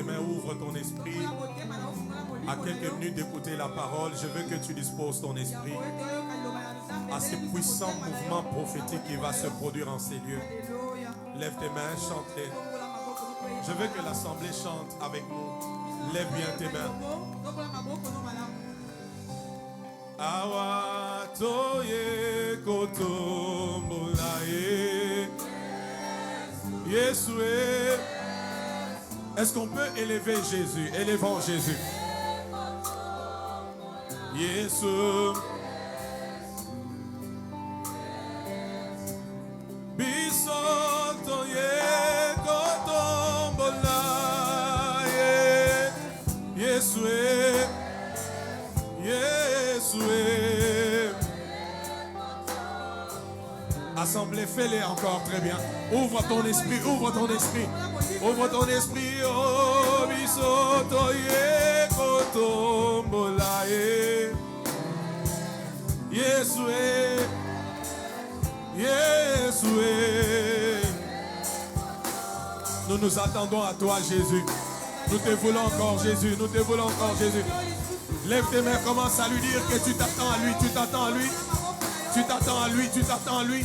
tes mains, ouvre ton esprit. À quelques minutes d'écouter la parole, je veux que tu disposes ton esprit à ce puissant mouvement prophétique qui va se produire en ces lieux. Lève tes mains, chante-les. Je veux que l'assemblée chante avec nous. Lève bien tes mains. Awa toye kotombolaye Yesoué. Est-ce qu'on peut élever Jésus? Élevons Jésus. Yesou. Bisoto ye kotombolaye Yesoué. Yesoué. Assemblée, fais-les encore très bien. Ouvre ton esprit, ouvre ton esprit. Ouvre ton esprit. Oh, bisoto ye kotombolaye Yesoué. Yesoué. Nous nous attendons à toi, Jésus. Nous te voulons encore, Jésus. Nous te voulons encore, Jésus. Lève tes mains, commence à lui dire que tu t'attends à lui, tu t'attends à lui. Tu t'attends à lui, tu t'attends à lui.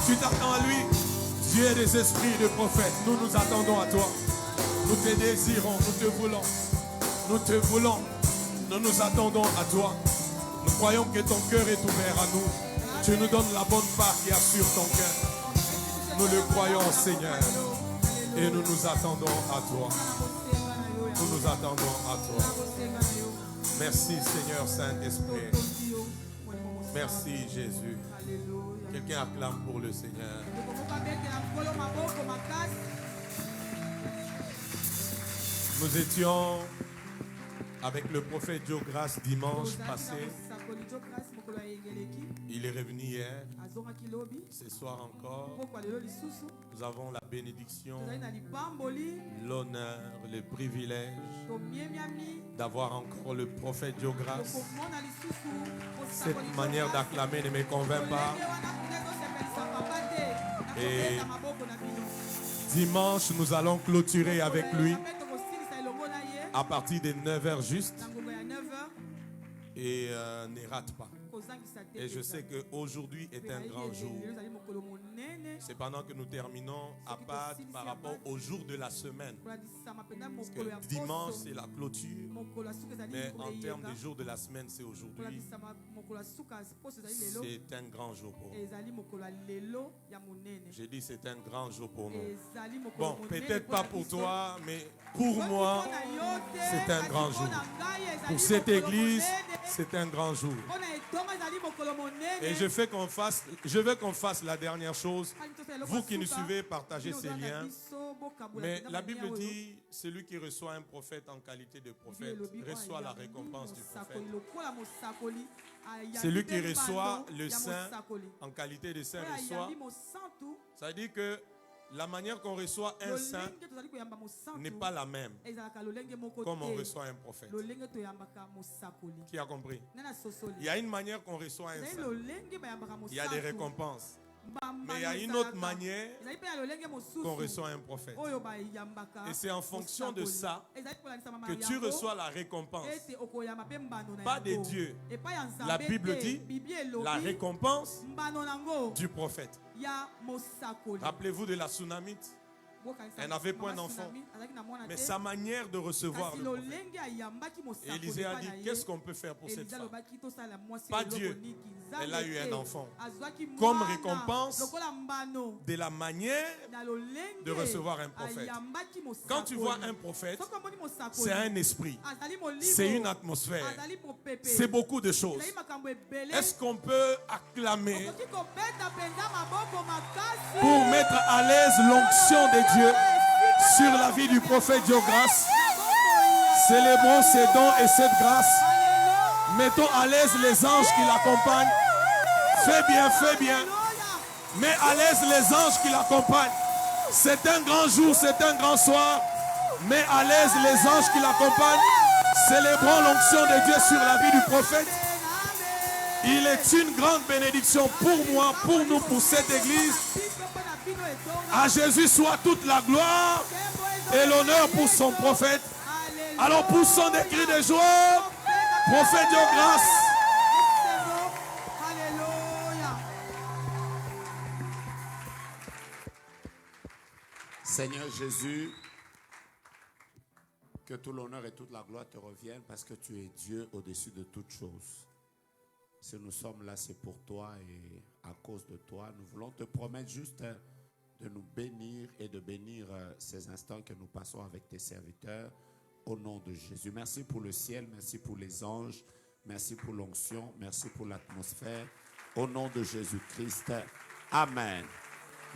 Tu t'attends à lui. Dieu des esprits de prophètes, nous nous attendons à toi. Nous te désirons, nous te voulons. Nous te voulons. Nous nous attendons à toi. Nous croyons que ton cœur est ouvert à nous. Tu nous donnes la bonne part qui assure ton cœur. Nous le croyons, Seigneur. Et nous nous attendons à toi. Nous nous attendons à toi. Merci, Seigneur Saint-Esprit. Merci, Jésus. Quelqu'un acclame pour le Seigneur. Nous étions avec le prophète Joe Grace dimanche passé. Il est revenu hier. Ce soir encore, nous avons la bénédiction, l'honneur, le privilège d'avoir encore le prophète Joe Grace. Cette manière d'acclamer ne me convainc pas. Et dimanche, nous allons clôturer avec lui à partir de 9h juste. Et ne rate pas. Et je sais qu'aujourd'hui est un grand jour. C'est pendant que nous terminons à Pâques par rapport au jour de la semaine. Parce que dimanche, c'est la clôture. Mais en termes de jour de la semaine, c'est aujourd'hui. C'est un grand jour pour nous. J'ai dit c'est un grand jour pour nous. Bon, peut-être pas pour toi, mais pour moi, c'est un grand jour. Pour cette église, c'est un grand jour. Et je veux qu'on fasse la dernière chose. Vous qui nous suivez, partagez ces liens. Mais la Bible dit, celui qui reçoit un prophète en qualité de prophète reçoit la récompense du prophète. Celui qui reçoit le saint en qualité de saint reçoit. Ça veut dire que la manière qu'on reçoit un saint n'est pas la même comme on reçoit un prophète. Qui a compris? Il y a une manière qu'on reçoit un saint. Il y a des récompenses. Mais il y a une autre manière qu'on reçoit un prophète. Et c'est en fonction de ça que tu reçois la récompense. Pas de Dieu. La Bible dit la récompense du prophète. Rappelez-vous de la Tsunamite. Elle n'avait point d'enfant. Mais sa manière de recevoir le prophète. Et Élisée a dit, qu'est-ce qu'on peut faire pour cette femme? Pas Dieu. Elle a eu un enfant. Comme récompense de la manière de recevoir un prophète. Quand tu vois un prophète, c'est un esprit. C'est une atmosphère. C'est beaucoup de choses. Est-ce qu'on peut acclamer pour mettre à l'aise l'onction de Dieu sur la vie du prophète Joe Grace? Célébrons ses dons et cette grâce. Mettons à l'aise les anges qui l'accompagnent. Fais bien, fais bien. Mets à l'aise les anges qui l'accompagnent. C'est un grand jour, c'est un grand soir. Mets à l'aise les anges qui l'accompagnent. Célébrons l'onction de Dieu sur la vie du prophète. Il est une grande bénédiction pour moi, pour nous, pour cette église, À Jésus soit toute la gloire et l'honneur pour son prophète. Alors poussons des cris de joie. Prophète de grâce. Seigneur Jésus, que tout l'honneur et toute la gloire te reviennent parce que tu es Dieu au-dessus de toutes choses. Si nous sommes là, c'est pour toi et à cause de toi. Nous voulons te promettre juste de nous bénir et de bénir ces instants que nous passons avec tes serviteurs au nom de Jésus. Merci pour le ciel, merci pour les anges, merci pour l'onction, merci pour l'atmosphère. Au nom de Jésus-Christ, Amen.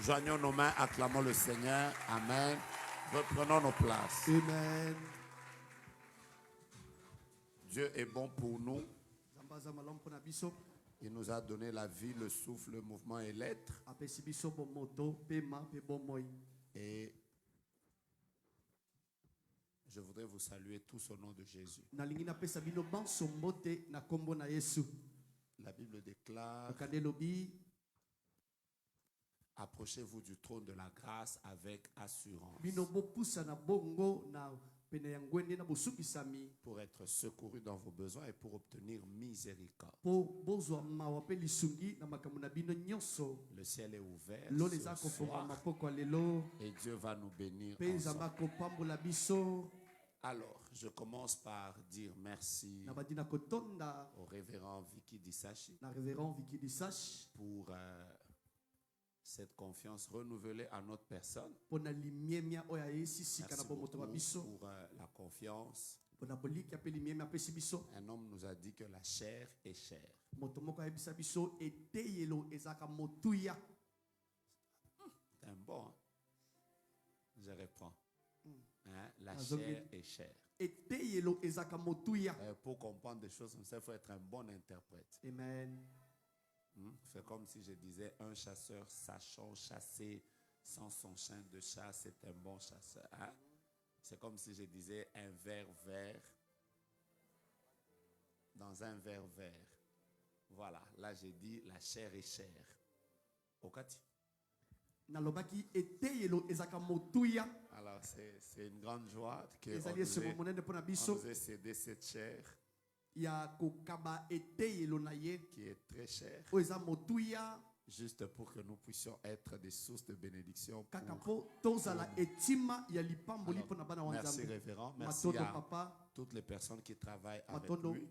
Joignons nos mains, acclamons le Seigneur. Amen. Reprenons nos places. Amen. Dieu est bon pour nous. Il nous a donné la vie, le souffle, le mouvement et l'être. Et je voudrais vous saluer tous au nom de Jésus. La Bible déclare: approchez-vous du trône de la grâce avec assurance pour être secouru dans vos besoins et pour obtenir miséricorde. Le ciel est ouvert ce soir et Dieu va nous bénir ensemble. Alors, je commence par dire merci au révérend Vicky Disachi pour cette confiance renouvelée à notre personne. Merci beaucoup pour la confiance. Un homme nous a dit que la chair est chère. C'est un bon. Je reprends. Hein? La chair est chère. Pour comprendre des choses comme ça, il faut être un bon interprète. Amen. C'est comme si je disais: un chasseur sachant chasser sans son chien de chasse, c'est un bon chasseur. Hein? C'est comme si je disais un verre vert dans un verre vert. Voilà, là j'ai dit la chair est chère. Okati. Alors c'est une grande joie qu'on nous ait cédé cette chair qui est très chère, juste pour que nous puissions être des sources de bénédiction pour merci révérend, merci à toutes les personnes qui travaillent avec lui.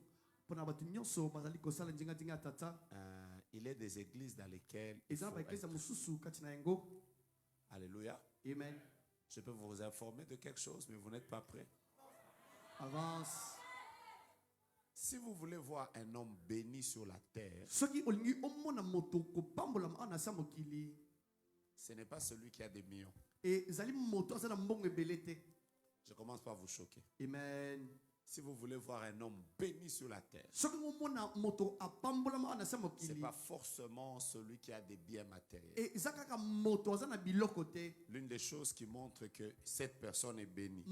Il est des églises dans lesquelles il faut être. Alléluia. Amen. Je peux vous informer de quelque chose, mais vous n'êtes pas prêts. Avance. Si vous voulez voir un homme béni sur la terre, ce n'est pas celui qui a des millions. Je commence par vous choquer. Amen. Si vous voulez voir un homme béni sur la terre, ce n'est pas forcément celui qui a des biens matériels. L'une des choses qui montre que cette personne est bénie,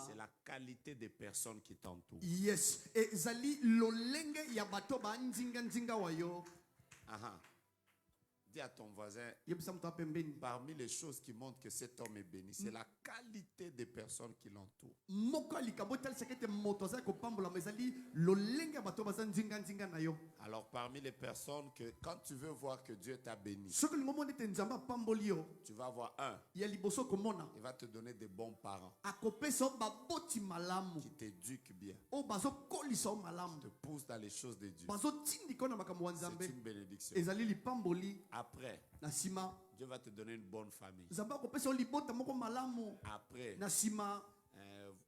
c'est la qualité des personnes qui t'entourent. Yes. Dis à ton voisin, parmi les choses qui montrent que cet homme est béni, c'est la qualité des personnes qui l'entourent. Alors parmi les personnes que quand tu veux voir que Dieu t'a béni, tu vas voir un, il va te donner des bons parents qui t'éduquent bien, te poussent dans les choses de Dieu. C'est une bénédiction. Après, Dieu va te donner une bonne famille. Après,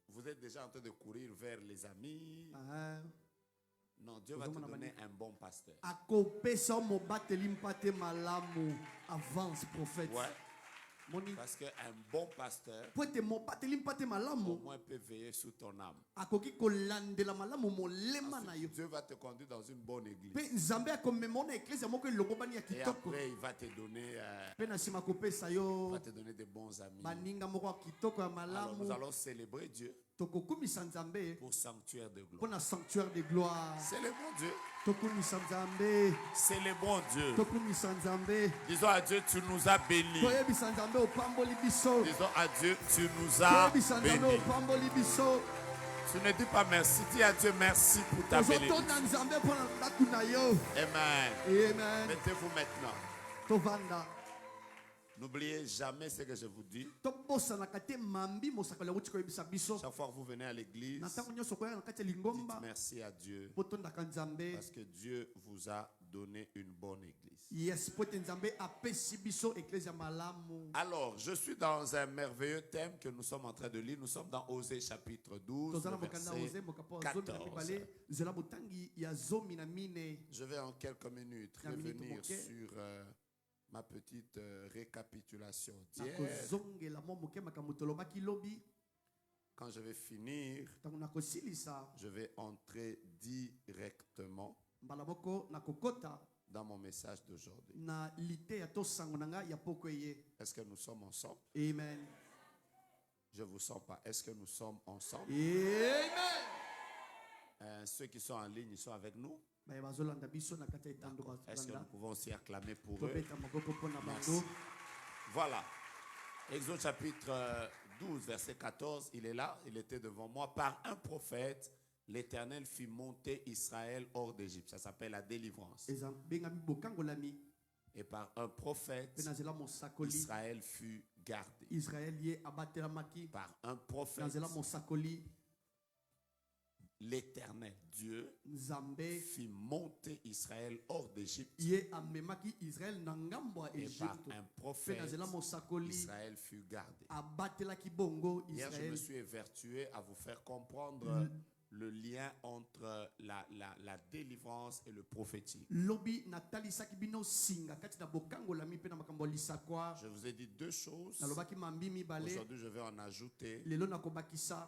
vous êtes déjà en train de courir vers les amis. Non, Dieu va te donner un bon pasteur. Avance, prophète. Ouais. Parce qu'un bon pasteur, au moins, peut veiller sur ton âme. Ensuite, Dieu va te conduire dans une bonne église. Et après, il va te donner, des bons amis. Alors, nous allons célébrer Dieu. pour sanctuaire de gloire. sanctuaire de gloire. C'est le bon Dieu. C'est le bon Dieu. Disons à Dieu, tu nous as bénis. Disons à Dieu, tu nous as bénis. Tu ne dis pas merci, dis à Dieu merci pour ta bénédiction. Amen. Mettez-vous maintenant. N'oubliez jamais ce que je vous dis. Chaque fois que vous venez à l'église, dites merci à Dieu parce que Dieu vous a donné une bonne église. Alors, je suis dans un merveilleux thème que nous sommes en train de lire. Nous sommes dans Osée chapitre 12, verset 14. Je vais en quelques minutes revenir sur ma petite récapitulation d'hier. Quand je vais finir, je vais entrer directement dans mon message d'aujourd'hui. Est-ce que nous sommes ensemble? Amen. Je ne vous sens pas. Est-ce que nous sommes ensemble? Amen. Ceux qui sont en ligne, ils sont avec nous? Est-ce que nous pouvons aussi acclamer pour eux? Merci. Voilà. Exode chapitre 12, verset 14, il est là, il était devant moi. Par un prophète, l'Éternel fit monter Israël hors d'Égypte. Ça s'appelle la délivrance. Et par un prophète, Israël fut gardé. Par un prophète, l'Éternel Dieu fit monter Israël hors d'Égypte. Et par un prophète, Israël fut gardé. Hier, je me suis évertué à vous faire comprendre le lien entre la délivrance et le prophétique. Je vous ai dit deux choses. Aujourd'hui, je vais en ajouter.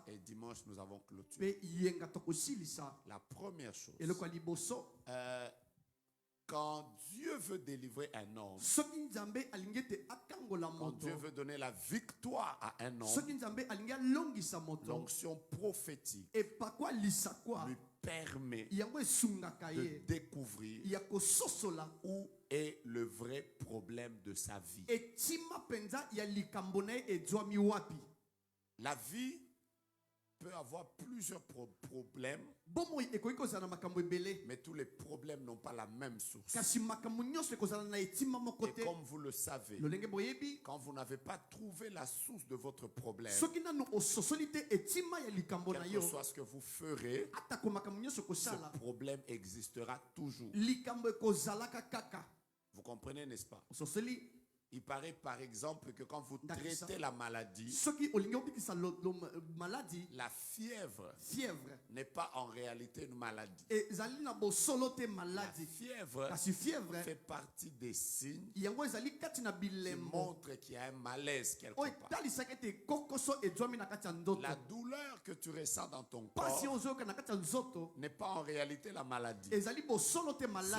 Et dimanche, nous avons clôturé. La première chose, quand Dieu veut délivrer un homme, quand Dieu veut donner la victoire à un homme, l'onction prophétique lui permet de découvrir où est le vrai problème de sa vie. La vie peut avoir plusieurs problèmes, mais tous les problèmes n'ont pas la même source. Et comme vous le savez, quand vous n'avez pas trouvé la source de votre problème, quel que soit ce que vous ferez, ce problème existera toujours. Vous comprenez, n'est-ce pas? Il paraît par exemple que quand vous traitez la maladie, la fièvre n'est pas en réalité une maladie. La fièvre fait partie des signes qui montrent qu'il y a un malaise quelque part. La douleur que tu ressens dans ton corps n'est pas en réalité la maladie. C'est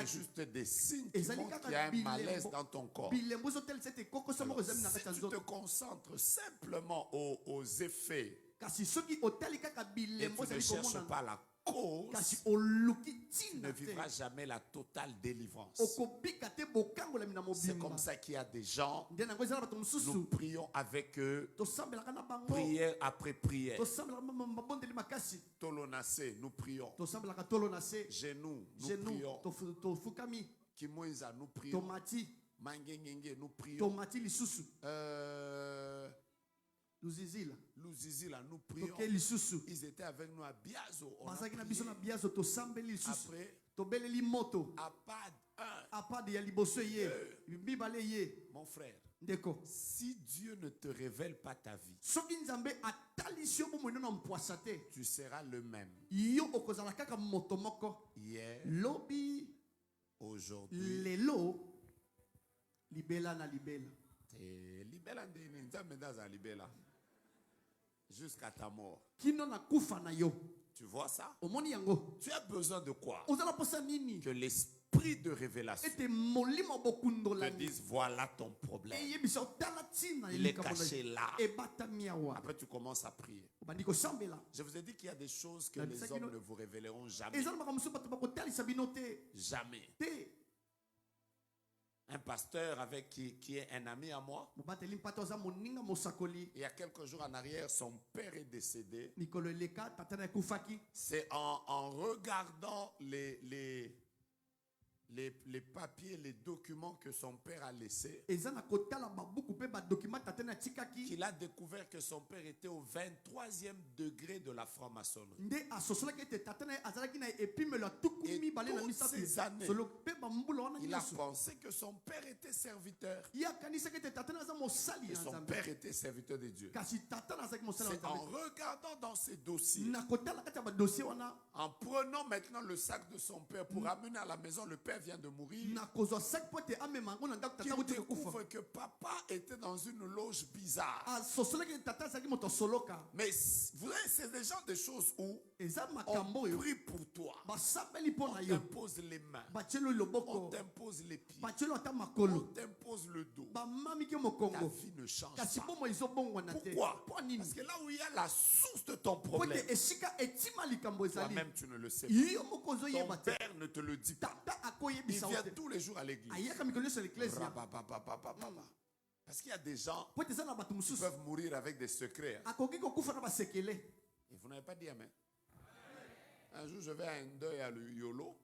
juste des signes qui montrent qu'il y a un malaise dans ton corps. Alors, si tu te concentres simplement aux effets et tu ne cherches pas la cause, tu ne vivras jamais la totale délivrance. C'est comme ça qu'il y a des gens, nous prions avec eux, prière après prière. Tolonase, nous prions. Genoux, nous prions. Kimoïza, nous prions. Mangengenge, nous prions. Luzizila, nous prions. Ils étaient avec nous à Biazo. Après, Apad 1, mon frère, si Dieu ne te révèle pas ta vie, tu seras le même. Hier, aujourd'hui, libela jusqu'à ta mort. Tu vois ça? Tu as besoin de quoi? Que l'esprit de révélation te dise voilà ton problème. Il est caché là. Après tu commences à prier. Je vous ai dit qu'il y a des choses que les hommes ne vous révéleront jamais. Jamais. Un pasteur avec qui est un ami à moi, il y a quelques jours en arrière, son père est décédé. C'est en regardant les papiers, les documents que son père a laissés, qu'il a découvert que son père était au 23e degré de la franc-maçonnerie. Et toutes ces années, il a pensé que son père était serviteur. Et son père était serviteur de Dieu. C'est en regardant dans ses dossiers, en prenant maintenant le sac de son père pour amener à la maison, le père vient de mourir, qu'il découvre que papa était dans une loge bizarre. Mais vous savez, c'est des genres de choses où on prie pour toi, on t'impose les mains, on t'impose les pieds, on t'impose le dos. Ta vie ne change pas. Pourquoi? Parce que là où il y a la source de ton problème, toi-même tu ne le sais pas. Ton père ne te le dit pas. Il vient tous les jours à l'église. Parce qu'il y a des gens qui peuvent mourir avec des secrets. Et vous n'avez pas dit amen. Un jour, je vais à un deuil à Yolo.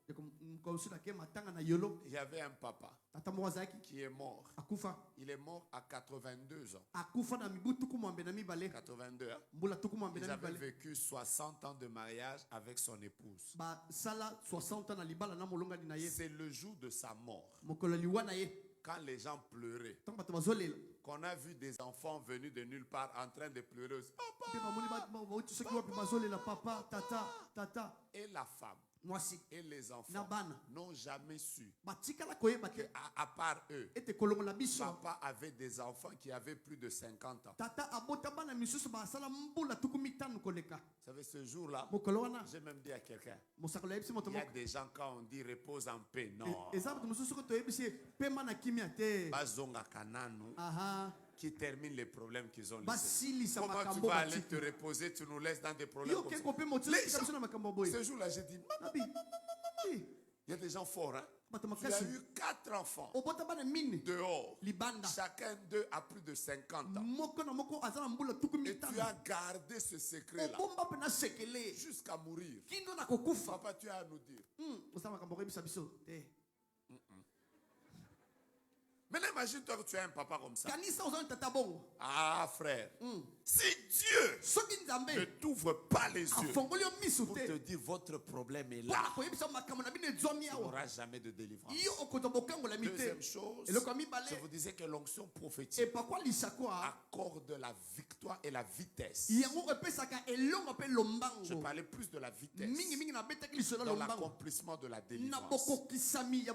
Il y avait un papa qui est mort. Il est mort à 82 ans. 82 ans. Ils avaient vécu 60 ans de mariage avec son épouse. C'est le jour de sa mort. Quand les gens pleuraient, qu'on a vu des enfants venus de nulle part en train de pleurer aussi. Papa, papa. Et la femme et les enfants n'ont jamais su qu'à part eux, papa avait des enfants qui avaient plus de 50 ans. Vous savez, ce jour-là, j'ai même dit à quelqu'un, il y a des gens quand on dit repose en paix, non. Bazonga Kananu, qui terminent les problèmes qu'ils ont laissés. Comment tu vas aller te reposer, tu nous laisses dans des problèmes comme ça. Les gens, ce jour-là, j'ai dit, il y a des gens forts, hein? Tu as eu 4 enfants dehors. Chacun d'eux a plus de 50 ans. Et tu as gardé ce secret-là jusqu'à mourir. Papa, tu as à nous dire. Maintenant, imagine-toi que tu as un papa comme ça. Ah, frère. Si Dieu ne t'ouvre pas les yeux pour te dire votre problème est là, tu n'auras jamais de délivrance. Deuxième chose, je vous disais que l'onction prophétique accorde la victoire et la vitesse. Je parlais plus de la vitesse dans l'accomplissement de la délivrance. Il y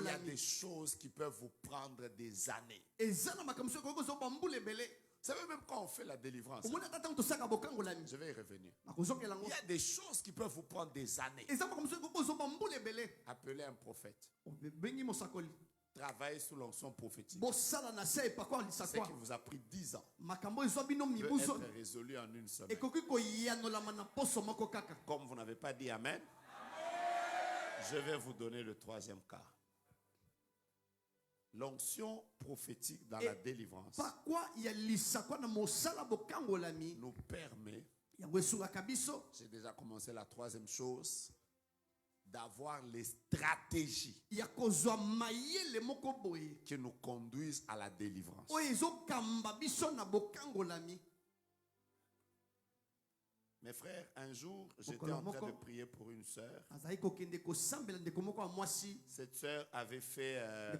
a des choses qui peuvent vous prendre des années. Vous savez, même quand on fait la délivrance, je vais y revenir. Il y a des choses qui peuvent vous prendre des années. Appelez un prophète. Travaillez sous l'onction prophétique. C'est qui vous a pris 10 ans. Peut être résolu en une semaine. Comme vous n'avez pas dit amen, je vais vous donner le troisième cas. L'onction prophétique dans la délivrance nous permet, j'ai déjà commencé la troisième chose, d'avoir les stratégies qui nous conduisent à la délivrance. Mes frères, un jour, j'étais en train de prier pour une sœur. Cette sœur avait fait... vous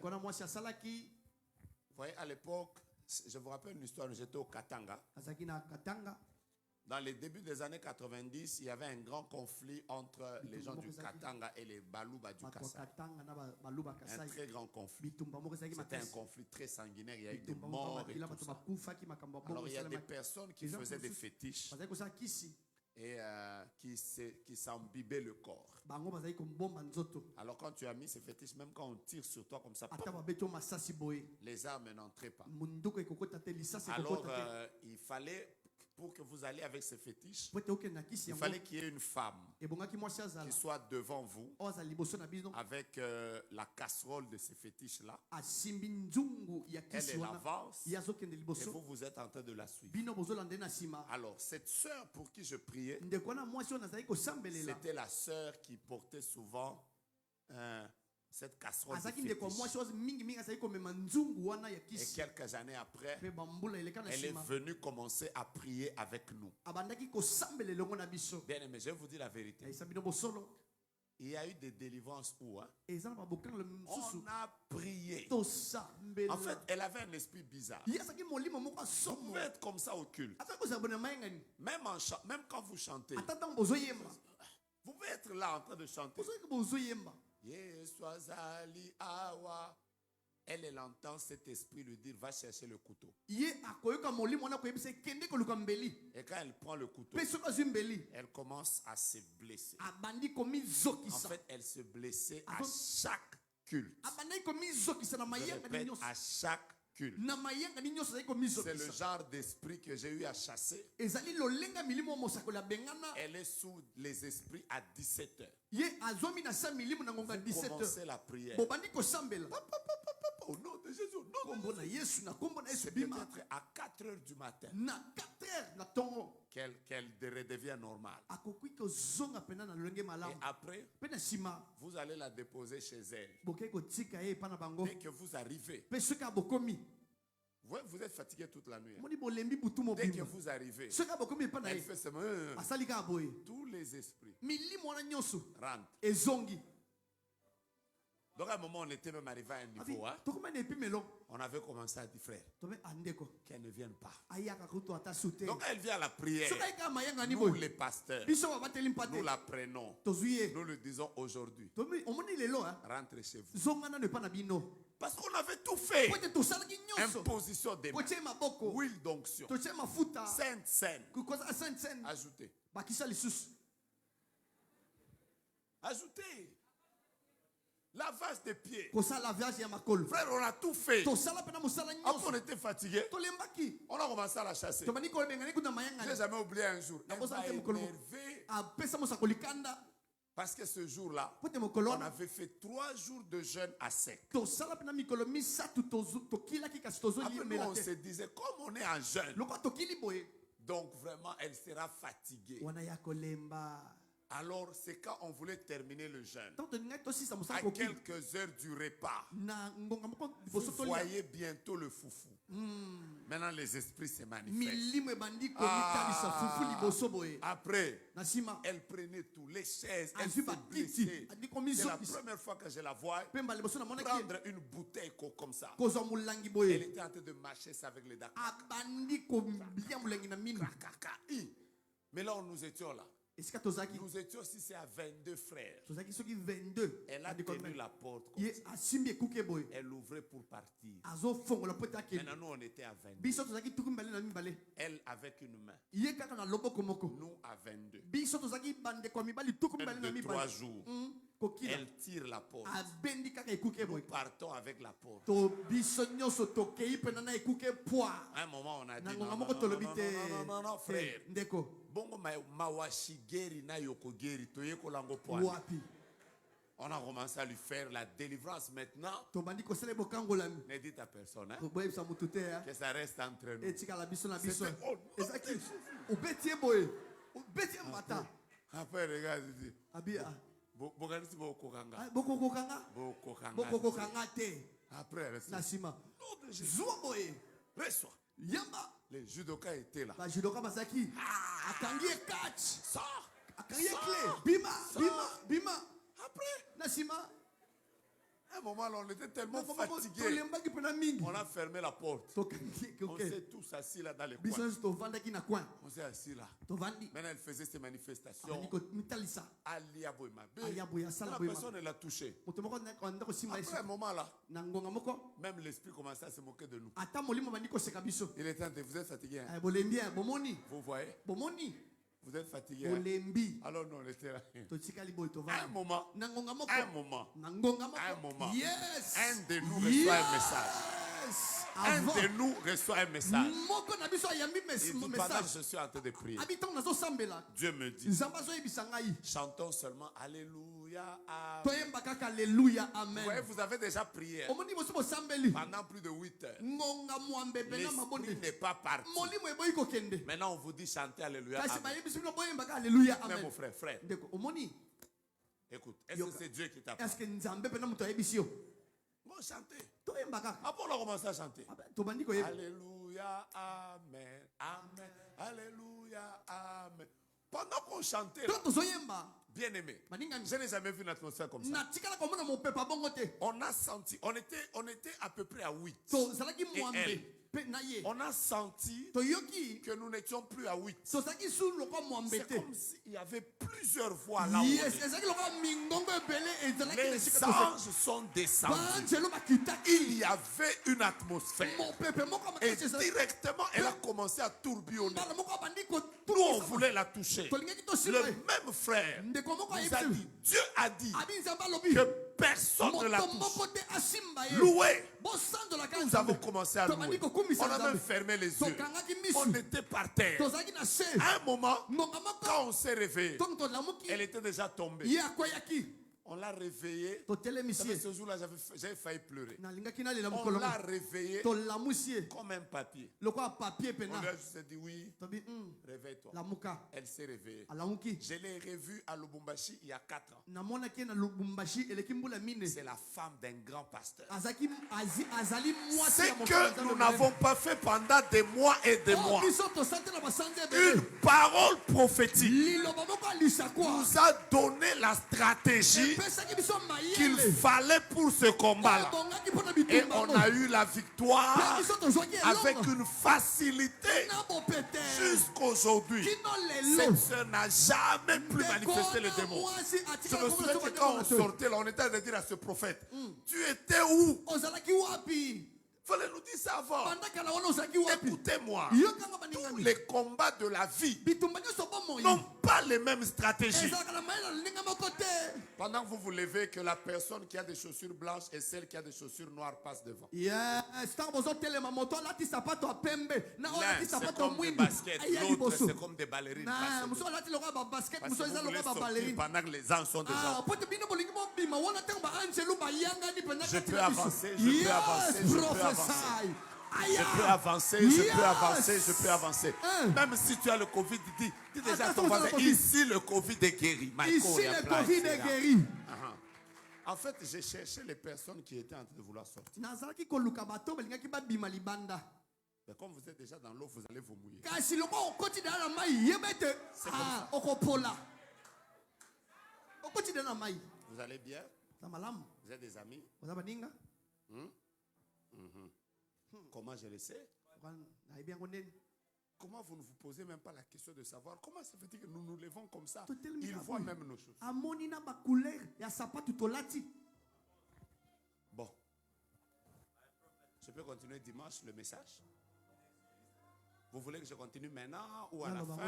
voyez, à l'époque, je vous rappelle une histoire, j'étais au Katanga. Dans les débuts des années 90, il y avait un grand conflit entre les gens du Katanga et les Baluba du Kassai. Un très grand conflit. C'était un conflit très sanguinaire. Il y a eu des morts et tout ça. Alors, il y a des personnes qui faisaient des fétiches et qui s'imbibaient le corps. Alors quand tu as mis ces fétiches, même quand on tire sur toi comme ça, les armes n'entraient pas. Alors il fallait pour que vous alliez avec ces fétiches, il fallait qu'il y ait une femme qui soit devant vous avec la casserole de ces fétiches-là. Elle est l'avance et vous êtes en train de la suivre. Alors, cette sœur pour qui je priais, c'était la sœur qui portait souvent cette casserole de fétiche. Et quelques années après, elle est venue commencer à prier avec nous. Bien aimé, je vais vous dire la vérité. Il y a eu des délivrances où on a prié. En fait, elle avait un esprit bizarre. Vous pouvez être comme ça au culte. Même quand vous chantez, vous pouvez être là en train de chanter. Elle entend cet esprit lui dire, va chercher le couteau. Et quand elle prend le couteau, elle commence à se blesser. En fait, elle se blessait à chaque culte. Je répète, à chaque culte. C'est le genre d'esprit que j'ai eu à chasser. Elle est sous les esprits à 17h. Vous commencez la prière. Au nom de Jésus. C'est peut-être à 4h du matin qu'elle redevient normale. Et après, vous allez la déposer chez elle. Dès que vous arrivez, vous êtes fatigué toute la nuit. Dès que vous arrivez, elle fait ce tous les esprits rentrent. Donc à un moment, on était même arrivé à un niveau. On avait commencé à dire, frère, qu'elle ne vienne pas. Donc elle vient à la prière. Nous, les pasteurs, nous la prenons. Nous le disons aujourd'hui. Rentrez chez vous. Parce qu'on avait tout fait. Imposition des mains. Huile d'onction. Sainte scène. Ajoutez. Ajoutez. Lavage des pieds. Frère, on a tout fait. Après, on était fatigué. On a commencé à la chasser. Je n'ai jamais oublié un jour. Elle m'a énervé. Parce que ce jour-là, on avait fait 3 jours de jeûne à sec. Après, nous, on se disait, comme on est en jeûne, donc vraiment, elle sera fatiguée. Alors, c'est quand on voulait terminer le jeûne, à quelques heures du repas, vous voyez bientôt le foufou. Maintenant, les esprits se manifestent. Après, elle prenait tous les chaises, elle se blessait. C'est la première fois que je la vois prendre une bouteille comme ça. Elle était en train de mâcher ça avec les dents. Mais là, nous étions là. Nous étions aussi à 22 frères. Elle a tenu la porte comme ça. Elle ouvrait pour partir. Maintenant, nous, on était à 22. Elle avec une main. Nous à 22. Même de 3 jours. Elle tire la porte. Nous partons avec la porte. À un moment, on a dit non, frère. On a commencé à lui faire la délivrance maintenant. Ne dites à personne que ça reste entre nous. Après, regarde, après, reçois. Les judokas étaient là. Sors. Après, à un moment là, on était tellement fatigués. On a fermé la porte. On s'est tous assis là dans les coins. On s'est assis là. Maintenant, elle faisait ses manifestations. La personne l'a touché. Après un moment là, même l'esprit commençait à se moquer de nous. Il était en train de vous êtes fatigué. Vous voyez? Vous êtes fatigué. Alors nous on était là. À un moment, yes, un de nous reçoit un message. un de nous reçoit un message. Il dit, pendant que je suis en train de prier, Dieu me dit, chantons seulement Alléluia, Amen. Vous voyez, vous avez déjà prié pendant plus de 8 heures. L'esprit n'est pas parti. Maintenant, on vous dit chanter Alléluia, Amen. Mais mon frère, écoute, est-ce que c'est Dieu qui t'a parlé? Bon, chantez. Après, on a commencé à chanter. Alléluia, Amen, Amen, Alléluia, Amen. Pendant qu'on chantait, bien aimé, je n'ai jamais vu une atmosphère comme ça. On a senti, on était à peu près à 8. Et elle, on a senti que nous n'étions plus à 8. C'est comme s'il y avait plusieurs voix là. Les anges sont descendus. Il y avait une atmosphère. Et directement, elle a commencé à tourbillonner. Nous, on voulait la toucher. Le même frère nous a dit, Dieu a dit que personne ne la touche. Louer. Nous avons commencé à louer. On a même fermé les yeux. On était par terre. À un moment, quand on s'est réveillé, elle était déjà tombée. On l'a réveillée. Ce jour-là, j'avais failli pleurer. On l'a réveillée comme un papier. On lui a juste dit oui, réveille-toi. Elle s'est réveillée. Je l'ai revue à Lubumbashi il y a 4 ans. C'est la femme d'un grand pasteur. C'est que nous n'avons pas fait pendant des mois et des mois. Une parole prophétique nous a donné la stratégie qu'il fallait pour ce combat-là. Et on a eu la victoire avec une facilité jusqu'aujourd'hui. Cette sœur n'a jamais plus manifesté le démon. Je me souviens que quand on sortait là, on était en train de dire à ce prophète, tu étais où? Il fallait nous dire ça avant. Écoutez-moi. Tous les combats de la vie n'ont pas les mêmes stratégies. Pendant que vous vous levez, que la personne qui a des chaussures blanches et celle qui a des chaussures noires passe devant. L'un c'est comme des baskets, l'autre c'est comme des ballerines. Parce que vous voulez sortir pendant que les anges sont déjà. Je peux avancer, je peux avancer, je peux avancer. Je peux avancer, je peux avancer, je peux avancer. Même si tu as le Covid, dis déjà à ton voisin, ici le Covid est guéri. Ici le Covid est guéri. En fait, j'ai cherché les personnes qui étaient en train de vouloir sortir. Mais comme vous êtes déjà dans l'eau, vous allez vous mouiller. C'est comme ça. Vous allez bien? Vous êtes des amis? Comment je le sais? Comment vous ne vous posez même pas la question de savoir comment ça fait que nous nous levons comme ça? Ils voient même nos choses. Bon. Je peux continuer dimanche le message? Vous voulez que je continue maintenant ou à la fin?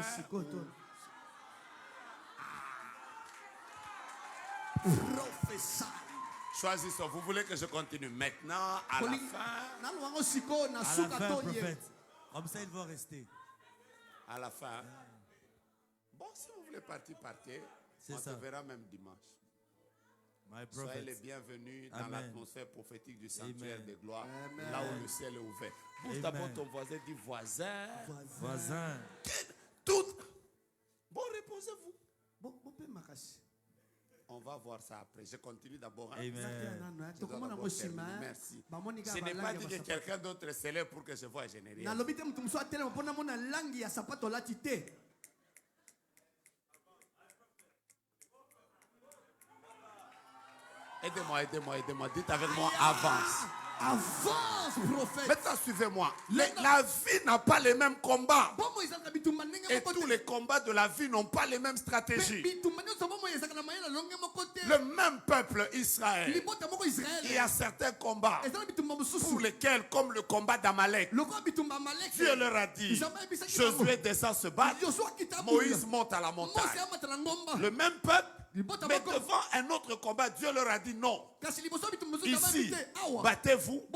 Choisissons. Vous voulez que je continue maintenant, à la fin? À la fin, prophète. Comme ça, il va rester. À la fin. Bon, si vous voulez partir, partez. On se verra même dimanche. Soyez les bienvenus dans l'atmosphère prophétique du sanctuaire de gloire, là où le ciel est ouvert. Bouge d'abord ton voisin, dis voisin. Voisin. Tout. Bon, reposez-vous. On va voir ça après. Je continue d'abord. Hein? Merci. Je n'ai pas dit que quelqu'un d'autre est célèbre pour que je voie, je n'ai rien. Aidez-moi, aidez-moi, aidez-moi. Dites avec moi, avance. Avance, prophète. Maintenant, suivez-moi. La vie n'a pas les mêmes combats. Et tous les combats de la vie n'ont pas les mêmes stratégies. Le même peuple Israël. Il y a certains combats pour lesquels, comme le combat d'Amalek, Dieu leur a dit, Josué descend se battre, Moïse monte à la montagne. Le même peuple. Mais devant un autre combat, Dieu leur a dit non. Ici, battez-vous.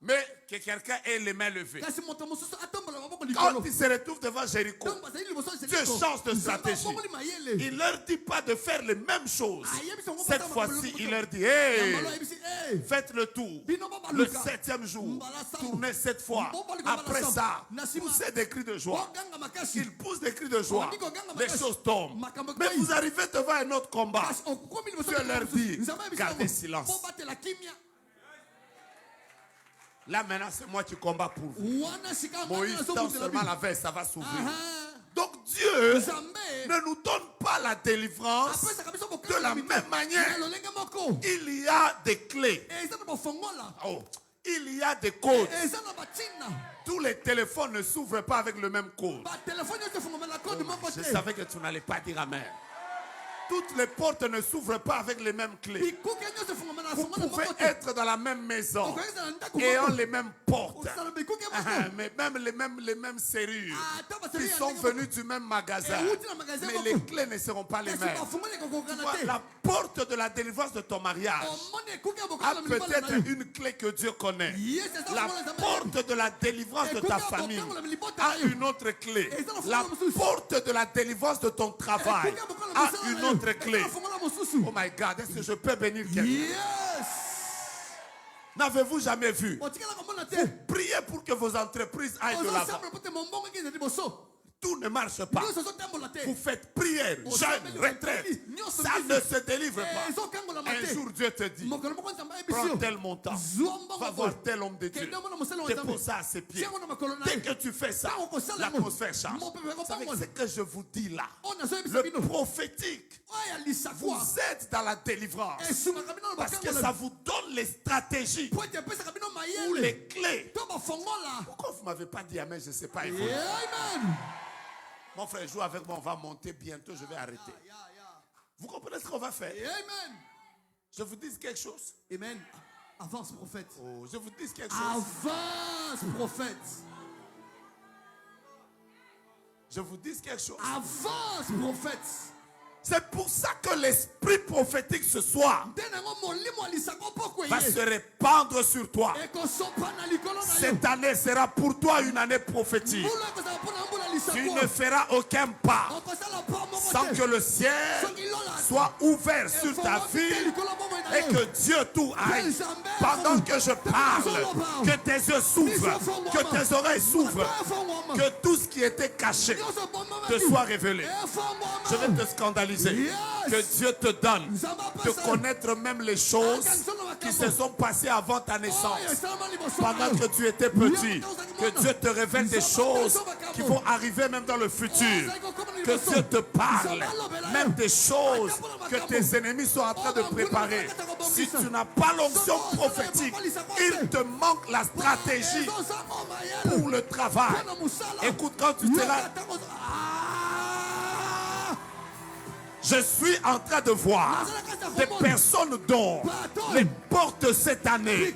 Mais que quelqu'un ait les mains levées. Quand il se retrouve devant Jéricho, Dieu change de stratégie. Il ne leur dit pas de faire les mêmes choses. Cette fois-ci, il leur dit, hey, faites le tour. Le 7e jour, tournez 7 fois. Après ça, poussez des cris de joie. Ils poussent des cris de joie. Les choses tombent. Mais vous arrivez devant un autre combat. Dieu leur dit, gardez silence. Là maintenant c'est moi qui combats pour vous. Moïse tend seulement la veille, ça va s'ouvrir. Donc Dieu ne nous donne pas la délivrance de la même manière. Il y a des clés. Oh, il y a des codes. Tous les téléphones ne s'ouvrent pas avec le même code. Je savais que tu n'allais pas dire amen. Toutes les portes ne s'ouvrent pas avec les mêmes clés. Vous pouvez être dans la même maison, ayant les mêmes portes, mais même les mêmes serrures qui sont venues du même magasin. Mais les clés ne seront pas les mêmes. La porte de la délivrance de ton mariage a peut-être une clé que Dieu connaît. La porte de la délivrance de ta famille a une autre clé. La porte de la délivrance de ton travail a une autre clé. Oh my God, est-ce que je peux bénir quelqu'un? Yes. N'avez-vous jamais vu? Vous priez pour que vos entreprises aillent de l'avant. Tout ne marche pas. Vous faites prière, jeûne, retraite. Ça ne se délivre pas. Un jour Dieu te dit, prends tel montant, va voir tel homme de Dieu, dépose ça à ses pieds. Dès que tu fais ça, l'atmosphère change. Vous savez ce que je vous dis là? Le prophétique vous aide dans la délivrance. Parce que ça vous donne les stratégies ou les clés. Pourquoi vous ne m'avez pas dit amen? Je ne sais pas. Mon frère joue avec moi, on va monter bientôt, je vais arrêter. Vous comprenez ce qu'on va faire? Amen. Je vous dis quelque chose. Amen. Avance, prophète. Oh, je vous dis quelque chose. Avance, prophète. Je vous dis quelque chose. Avance, prophète. C'est pour ça que l'esprit prophétique ce soir va se répandre sur toi. Cette année sera pour toi une année prophétique. Tu ne feras aucun pas sans que le ciel soit ouvert sur ta vie et que Dieu tout aille. Pendant que je parle, que tes yeux s'ouvrent, que tes oreilles s'ouvrent, que tout ce qui était caché te soit révélé. Je vais te scandaliser. Que Dieu te donne de connaître même les choses qui se sont passées avant ta naissance. Pendant que tu étais petit, que Dieu te révèle des choses qui vont arriver même dans le futur. Que Dieu te parle même des choses que tes ennemis sont en train de préparer. Si tu n'as pas l'onction prophétique, il te manque la stratégie pour le travail. Écoute, quand tu seras... Je suis en train de voir des personnes dont les portes cette année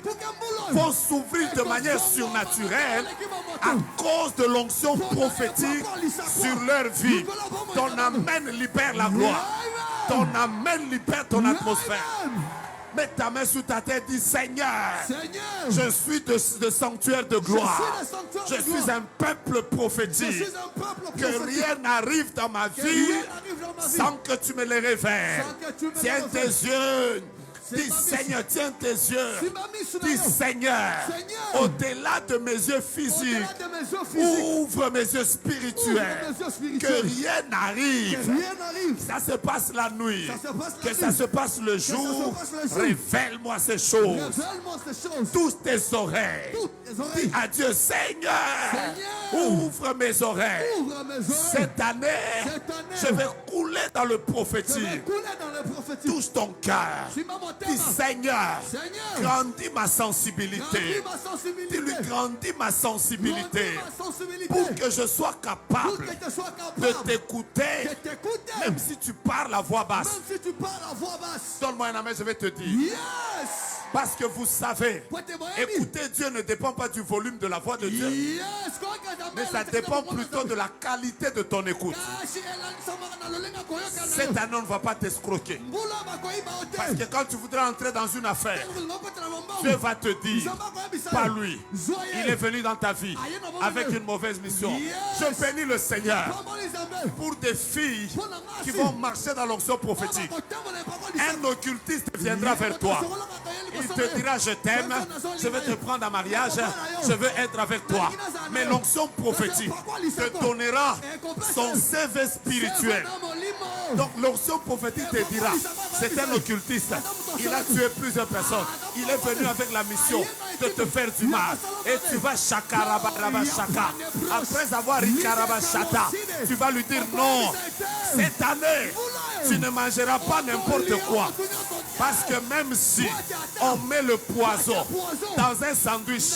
vont s'ouvrir de manière surnaturelle à cause de l'onction prophétique sur leur vie. Ton amen libère la gloire. Ton amen libère ton atmosphère. Mets ta main sur ta tête, dis Seigneur, je suis de sanctuaire de gloire. Je suis un peuple prophétique. Que rien n'arrive dans ma vie sans que tu me les révèles. Tiens tes yeux. Dis Seigneur, tiens tes yeux. Dis Seigneur, au-delà de mes yeux physiques, ouvre mes yeux spirituels. Que rien n'arrive. Ça se passe la nuit. Que ça se passe le jour. Révèle-moi ces choses. Touche tes oreilles. Dis à Dieu, Seigneur, ouvre mes oreilles. Cette année, je vais couler dans le prophétique. Touche ton cœur. Dis Seigneur, grandis ma sensibilité. Dis-lui, grandis ma sensibilité. Pour que je sois capable de t'écouter. Même si tu parles à voix basse. Donne-moi un amen, je vais te dire. Yes. Parce que vous savez, écouter Dieu ne dépend pas du volume de la voix de Dieu, mais ça dépend plutôt de la qualité de ton écoute. Cette année, on ne va pas t'escroquer. Parce que quand tu voudras entrer dans une affaire, Dieu va te dire, pas lui. Il est venu dans ta vie avec une mauvaise mission. Je bénis le Seigneur pour des filles qui vont marcher dans l'onction prophétique. Un occultiste viendra vers toi. Il te dira, je t'aime, je vais te prendre en mariage, je veux être avec toi. Mais l'onction prophétique te donnera son CV spirituel. Donc l'onction prophétique te dira, c'est un occultiste, il a tué plusieurs personnes, il est venu avec la mission de te faire du mal. Et tu vas shakarabaraba shaka. Après avoir rikaraba shata, tu vas lui dire non, cette année, tu ne mangeras pas n'importe quoi. Parce que même si on met le poison dans un sandwich,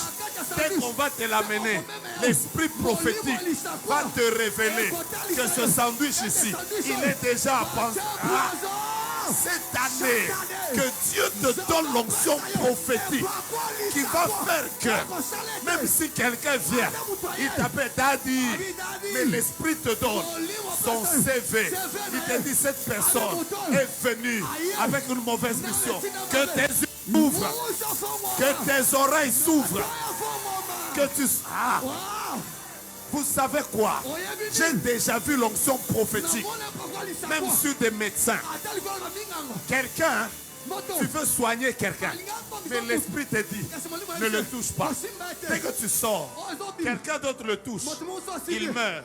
dès qu'on va te l'amener, l'esprit prophétique va te révéler que ce sandwich ici, il est déjà à penser. Cette année, que Dieu te donne l'onction prophétique qui va faire que, même si quelqu'un vient, il t'appelle Daddy, mais l'Esprit te donne son CV. Il te dit, cette personne est venue avec une mauvaise mission. Que tes yeux s'ouvrent, que tes oreilles s'ouvrent, que tu... Vous savez quoi? J'ai déjà vu l'onction prophétique, même sur des médecins. Quelqu'un, tu veux soigner quelqu'un, mais l'esprit te dit, ne le touche pas. Dès que tu sors, quelqu'un d'autre le touche, il meurt.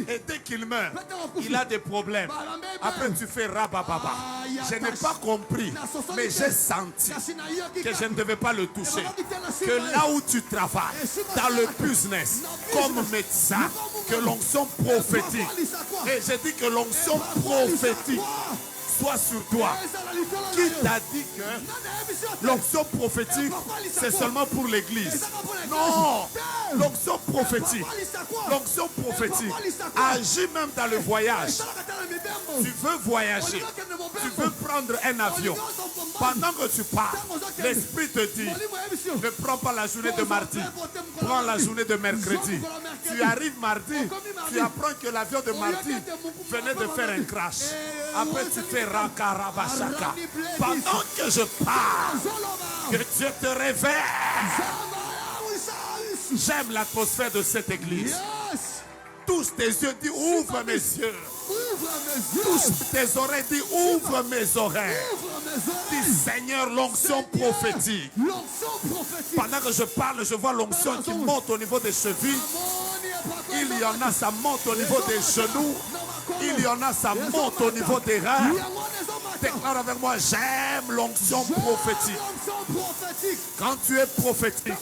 Et dès qu'il meurt, il a des problèmes. Après tu fais rabababa. Je n'ai pas compris, mais j'ai senti que je ne devais pas le toucher. Que là où tu travailles, dans le business, comme médecin, que l'onction prophétique, et j'ai dit que l'onction prophétique soit sur toi. Qui t'a dit que l'onction prophétique, c'est seulement pour l'église? Non! L'onction prophétique agit même dans le voyage. Tu veux voyager, tu veux prendre un avion. Pendant que tu pars, l'esprit te dit, ne prends pas la journée de mardi, prends la journée de mercredi. Tu arrives mardi, tu apprends que l'avion de mardi venait de faire un crash. Après tu fais rakarabashaka. Pendant que je parle, que Dieu te révèle. J'aime l'atmosphère de cette église. Touche tes yeux, dis ouvre mes yeux. Touche tes oreilles, dis ouvre mes oreilles. Dis Seigneur, l'onction prophétique. Pendant que je parle, je vois l'onction qui monte au niveau des chevilles. Il y en a, ça monte au niveau des genoux. Il y en a, ça monte au niveau des reins. Déclare avec moi, j'aime l'onction prophétique. Quand tu es prophétique,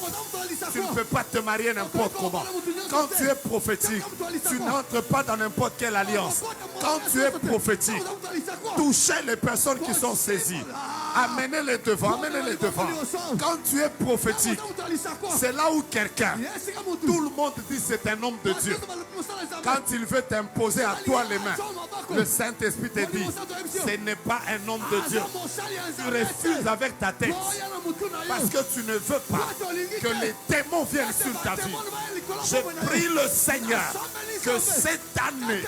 tu ne peux pas te marier n'importe comment. Quand tu es prophétique, tu n'entres pas dans n'importe quelle alliance. Quand tu es prophétique, touchez les personnes qui sont saisies. Amenez-les devant, amenez-les devant. Quand tu es prophétique, c'est là où quelqu'un, tout le monde dit c'est un homme de Dieu. Quand il veut t'imposer à toi les mains, le Saint-Esprit te dit, ce n'est pas un homme de Dieu. Tu refuses avec ta tête parce que tu ne veux pas que les démons viennent sur ta vie. Je prie le Seigneur que cette année,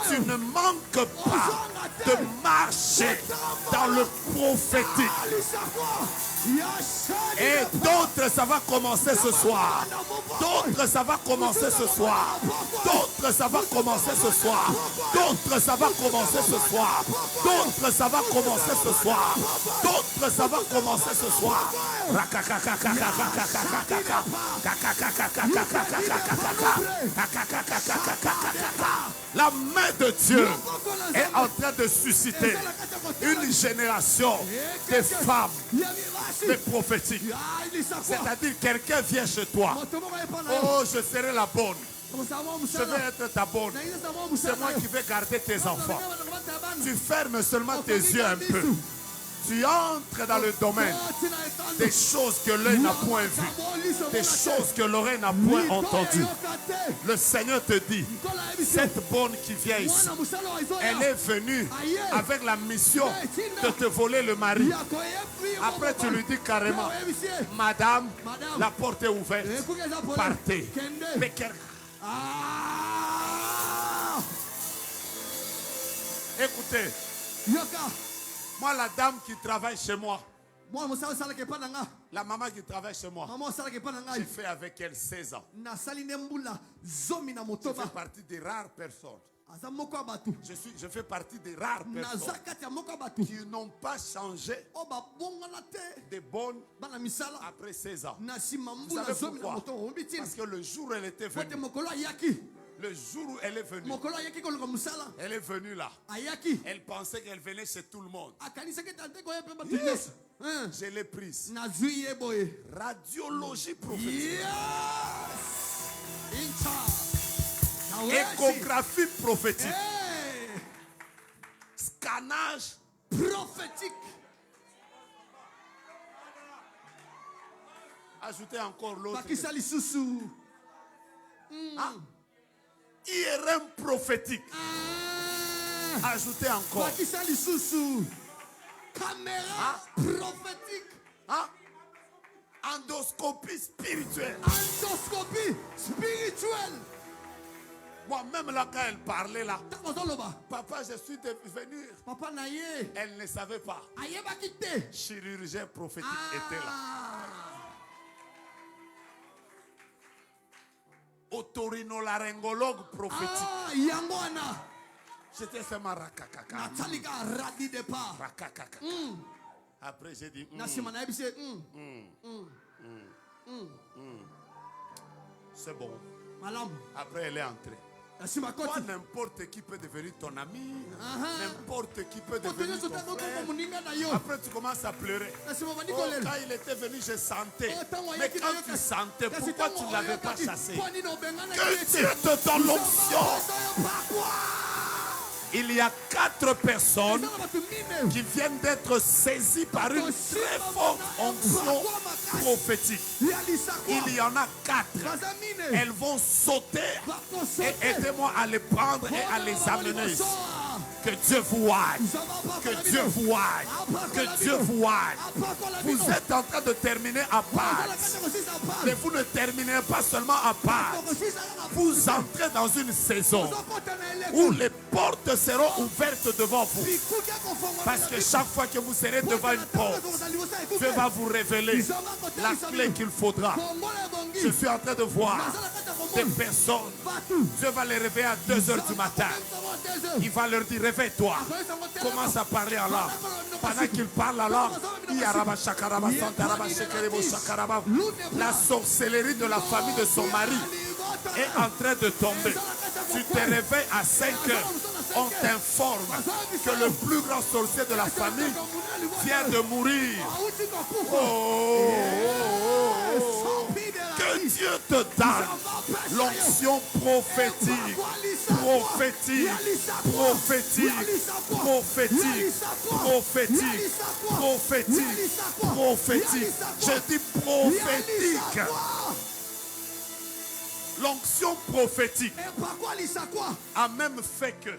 tu ne manques pas de marcher dans le prophétique. Et d'autres, ça va commencer ce soir. D'autres, ça va commencer ce soir. D'autres, ça va commencer ce soir. D'autres, ça va commencer ce soir. D'autres, ça va commencer ce soir. D'autres, ça va commencer ce soir. La main de Dieu est en train de susciter une génération de femmes, de prophétiques. C'est-à-dire quelqu'un vient chez toi. Oh, je serai la bonne. Je vais être ta bonne. C'est moi qui vais garder tes enfants. Tu fermes seulement tes yeux un peu. Tu entres dans le domaine des choses que l'œil n'a point vues, des choses que l'oreille n'a point entendues. Le Seigneur te dit, cette bonne qui vient ici, elle est venue avec la mission de te voler le mari. Après tu lui dis carrément, Madame, la porte est ouverte, partez. Mais écoutez, moi la dame qui travaille chez moi, la maman qui travaille chez moi, j'ai fait avec elle 16 ans. Je fais partie des rares personnes. Je fais partie des rares personnes qui n'ont pas changé de bonne après 16 ans. Vous savez pourquoi? Parce que le jour où elle était venue, le jour où elle est venue là, elle pensait qu'elle venait chez tout le monde. Yes. Je l'ai prise. Radiologie prophétique. Échographie prophétique. Scannage prophétique. Ajoutez encore l'autre. IRM prophétique. Ajoutez encore. Caméra prophétique. Endoscopie spirituelle. Endoscopie spirituelle. Moi-même là quand elle parlait là, papa je suis venu. Elle ne savait pas. Chirurgien prophétique était là. Otorinolaryngologue prophétique. J'étais seulement rakakaka. Rakakaka. Après j'ai dit c'est bon. Après elle est entrée. Toi, n'importe qui peut devenir ton ami, n'importe qui peut devenir ton frère. Après tu commences à pleurer. Quand il était venu, je sentais. Mais quand tu sentais, pourquoi tu ne l'avais pas chassé? Que Dieu te donne l'onction. Il y a 4 personnes qui viennent d'être saisies par une très forte onction prophétique. Il y en a 4. Elles vont sauter et aidez-moi à les prendre et à les amener ici. Que Dieu vous voie. Que Dieu vous voie. Que Dieu vous voie. Vous êtes en train de terminer à part. Mais vous ne terminez pas seulement à part. Vous entrez dans une saison où les portes seront ouvertes devant vous. Parce que chaque fois que vous serez devant une porte, Dieu va vous révéler la clé qu'il faudra. Je suis en train de voir des personnes. Dieu va les réveiller à 2h du matin. Il va leur dire réveille-toi. Commence à parler en langue. Pendant qu'il parle en langue, la sorcellerie de la famille de son mari est en train de tomber. Tu te réveilles à 5 heures. On t'informe que le plus grand sorcier de la famille vient de mourir. Que Dieu te donne l'onction prophétique, prophétique, prophétique, prophétique, prophétique, prophétique, prophétique. Je dis prophétique. L'onction prophétique a même fait que...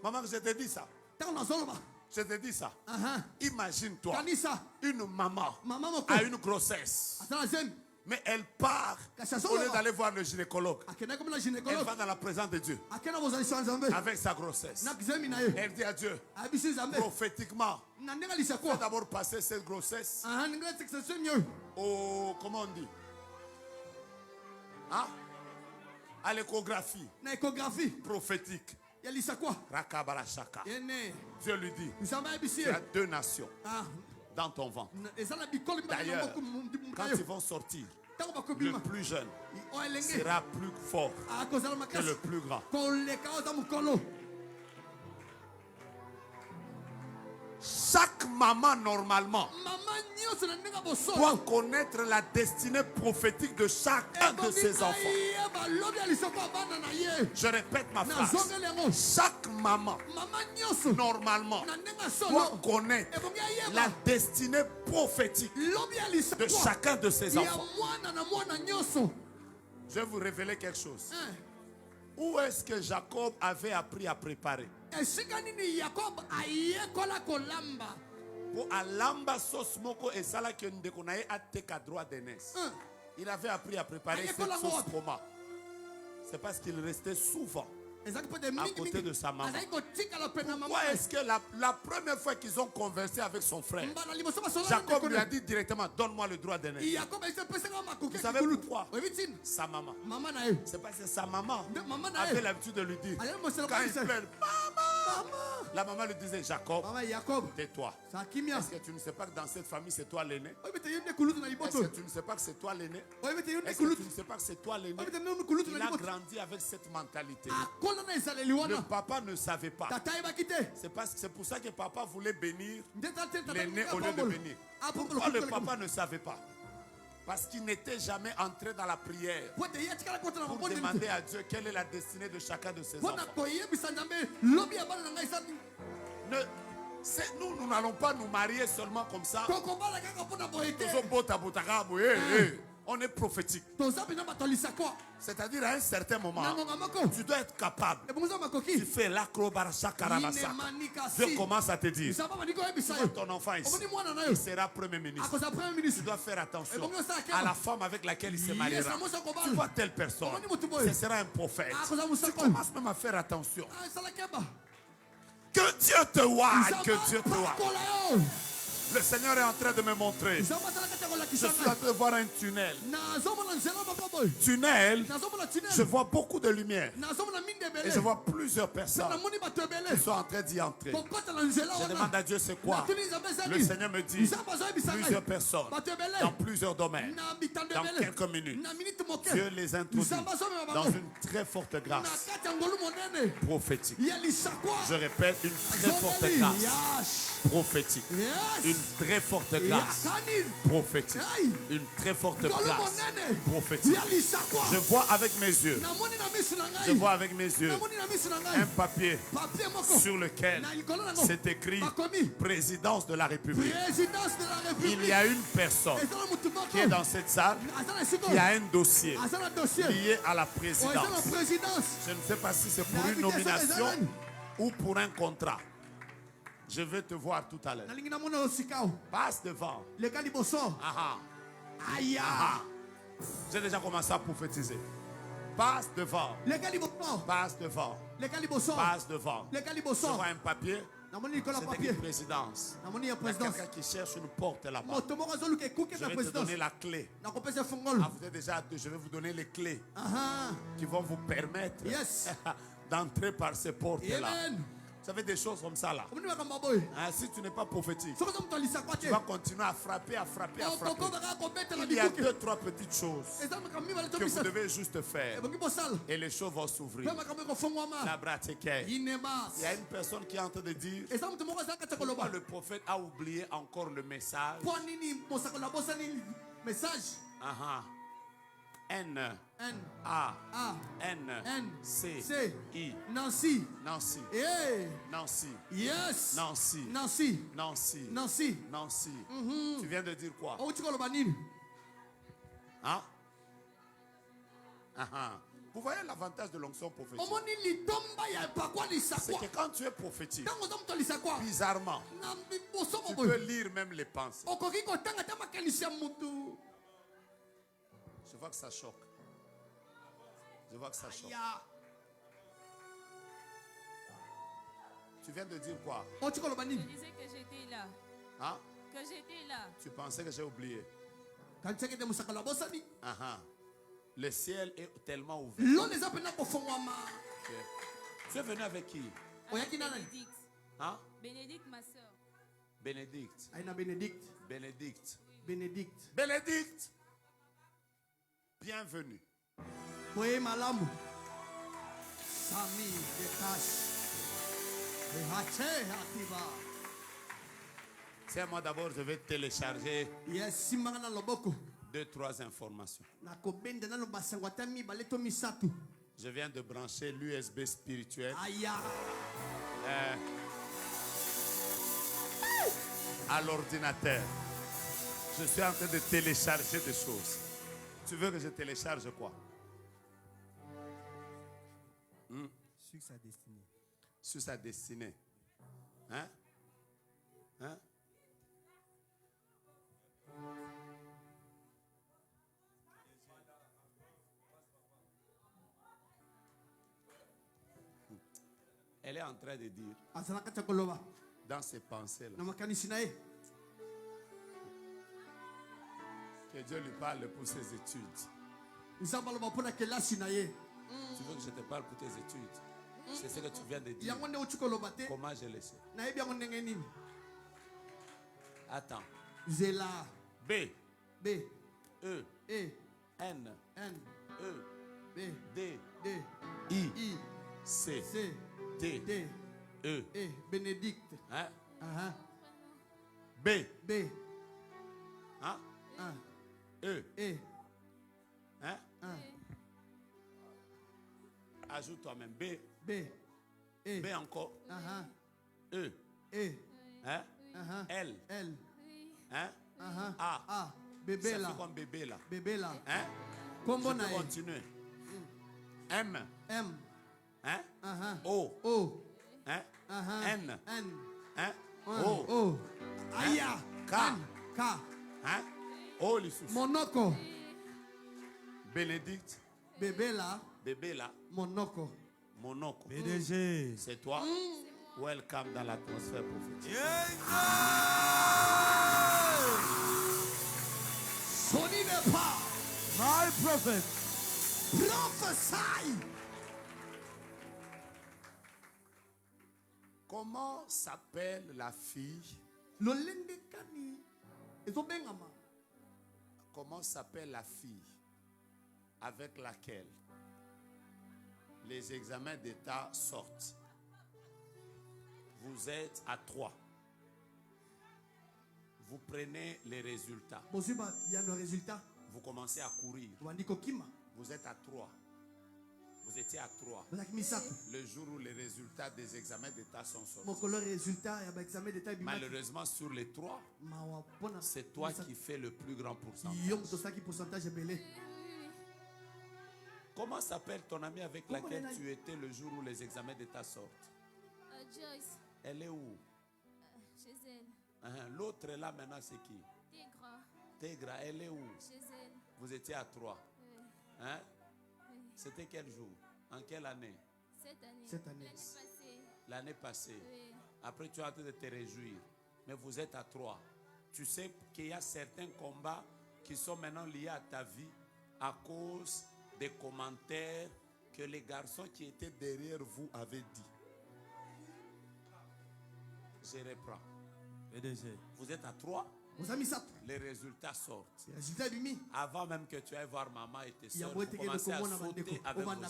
Maman, je te dis ça. Je te dis ça. Imagine-toi, une maman a une grossesse. Mais elle part, au lieu d'aller voir le gynécologue, elle va dans la présence de Dieu avec sa grossesse. Elle dit à Dieu, prophétiquement, fais d'abord passer cette grossesse au, comment on dit, à l'échographie prophétique. Dieu lui dit, il y a 2 nations dans ton ventre. D'ailleurs, quand ils vont sortir, le plus jeune sera plus fort que le plus grand. Chaque maman normalement doit connaître la destinée prophétique de chacun de ses enfants. Je répète ma phrase. Chaque maman normalement doit connaître la destinée prophétique de chacun de ses enfants. Je vais vous révéler quelque chose. Où est-ce que Jacob avait appris à préparer? Pour alamba sauce moko et sala que nous déconnaît à teka droit d'aînesse. Il avait appris à préparer cette sauce comment? C'est parce qu'il restait souvent à côté de sa maman. Pourquoi est-ce que la première fois qu'ils ont conversé avec son frère, Jacob lui a dit directement, donne-moi le droit d'aînesse? Vous savez pourquoi? Sa maman. C'est parce que sa maman avait l'habitude de lui dire, quand il pleure, maman, la maman lui disait, Jacob, tais-toi. Est-ce que tu ne sais pas que dans cette famille, c'est toi l'aîné? Est-ce que tu ne sais pas que c'est toi l'aîné? Est-ce que tu ne sais pas que c'est toi l'aîné? Il a grandi avec cette mentalité. Le papa ne savait pas. C'est pour ça que papa voulait bénir l'aîné au lieu de bénir. Pourquoi le papa ne savait pas? Parce qu'il n'était jamais entré dans la prière pour demander à Dieu quelle est la destinée de chacun de ses enfants. Nous n'allons pas nous marier seulement comme ça. On est prophétique. C'est-à-dire à un certain moment, tu dois être capable. Tu fais l'acrobarcha karabasa. Dieu commence à te dire, ton enfant ici, il sera premier ministre. Tu dois faire attention à la femme avec laquelle il se mariera. Tu vois telle personne, ce sera un prophète. Tu commences même à faire attention. Que Dieu te voie, que Dieu te voie. Le Seigneur est en train de me montrer. Je suis en train de voir un tunnel. Tunnel, je vois beaucoup de lumière. Et je vois plusieurs personnes qui sont en train d'y entrer. Je demande à Dieu c'est quoi? Le Seigneur me dit plusieurs personnes dans plusieurs domaines. Dans quelques minutes, Dieu les introduit dans une très forte grâce prophétique. Je répète, une très forte grâce prophétique. Une très forte grâce prophétique. Une très forte grâce prophétique. Je vois avec mes yeux. Je vois avec mes yeux un papier sur lequel c'est écrit Présidence de la République. Il y a une personne qui est dans cette salle qui a un dossier lié à la présidence. Je ne sais pas si c'est pour une nomination ou pour un contrat. Je vais te voir tout à l'heure. Passe devant. J'ai déjà commencé à prophétiser. Passe devant. Passe devant. Passe devant. Je vois un papier. C'est écrit présidence. Il y a quelqu'un qui cherche une porte là-bas. Je vais te donner la clé. Je vais vous donner les clés qui vont vous permettre d'entrer par ces portes-là. Vous savez des choses comme ça là. Si tu n'es pas prophétique, tu vas continuer à frapper, à frapper, à frapper. Il y a 2-3 petites choses que vous devez juste faire. Et les choses vont s'ouvrir. Il y a une personne qui est en train de dire pourquoi le prophète a oublié encore le message. N-A-N-C-I. Nancy. Nancy. Nancy. Yes. Nancy. Nancy. Nancy. Nancy. Nancy. Tu viens de dire quoi? Hein? Vous voyez l'avantage de l'onction prophétique? C'est que quand tu es prophétique, bizarrement, tu peux lire même les pensées. Je vois que ça choque. Je vois que ça choque. Tu viens de dire quoi? Je disais que j'étais là. Hein? Que j'étais là. Tu pensais que j'ai oublié? Le ciel est tellement ouvert. Okay. Tu es venu avec qui? Bénédicte. Hein? Bénédicte, ma soeur. Bénédicte. Bénédicte. Bénédicte. Bénédicte. Bienvenue. Oui, madame. Sami de Cash. Tiens-moi d'abord, je vais télécharger 2-3 informations. Je viens de brancher l'USB spirituel à l'ordinateur. Je suis en train de télécharger des choses. Tu veux que je télécharge quoi? Sur sa destinée. Sur sa destinée. Hein? Hein? Elle est en train de dire dans ses pensées-là que Dieu lui parle pour ses études. Tu veux que je te parle pour tes études? C'est ce que tu viens de dire. Comment je le sais? Attends. B. B. E. E. N. N. E. B. D. D. I. I. C. C. D. D. E. E. Bénédicte. Hein? B. B. Hein? E. E. Hein? Ajoute toi-même. B. B. E. B encore. E. E. Hein? L. L. Hein? A. A. Bébé Ça là. fait comme bébé là. Bébé là. Hein? Combo Je peux nae. continuer. M. M. Hein? O. O. Hein? N. N. Hein? O. O. Aya. K. K. Hein? O l'issue. Monoko. Bénédicte. Bébé là. Bébé là. Monoko. Monoko. PDG. C'est toi. Welcome dans l'atmosphère prophétique. Sonne pas. My prophet. Prophesy. Comment s'appelle la fille? Lolendekani. Ezobengama. Comment s'appelle la fille avec laquelle les examens d'État sortent? Vous êtes à 3. Vous prenez les résultats. Il y a le résultat. Vous commencez à courir. Vous êtes à 3. Vous étiez à 3. Le jour où les résultats des examens d'État sont sortis. Malheureusement, sur les 3, c'est toi qui fais le plus grand pourcentage. Comment s'appelle ton amie avec laquelle tu étais le jour où les examens d'État sortent? Joyce. Elle est où? Chez elle. L'autre est là maintenant, c'est qui? Tigra. Tigra, elle est où? Chez elle. Vous étiez à 3. Oui. Hein? Oui. C'était quel jour? En quelle année? Cette année. Cette année. L'année passée. L'année passée. Oui. Après, tu es en train de te réjouir. Mais vous êtes à 3. Tu sais qu'il y a certains combats qui sont maintenant liés à ta vie à cause des commentaires que les garçons qui étaient derrière vous avaient dit. Je reprends. PDG. Vous êtes à 3. Les résultats sortent. Avant même que tu ailles voir maman et tes soeurs, vous commencez à sauter avec vos amis.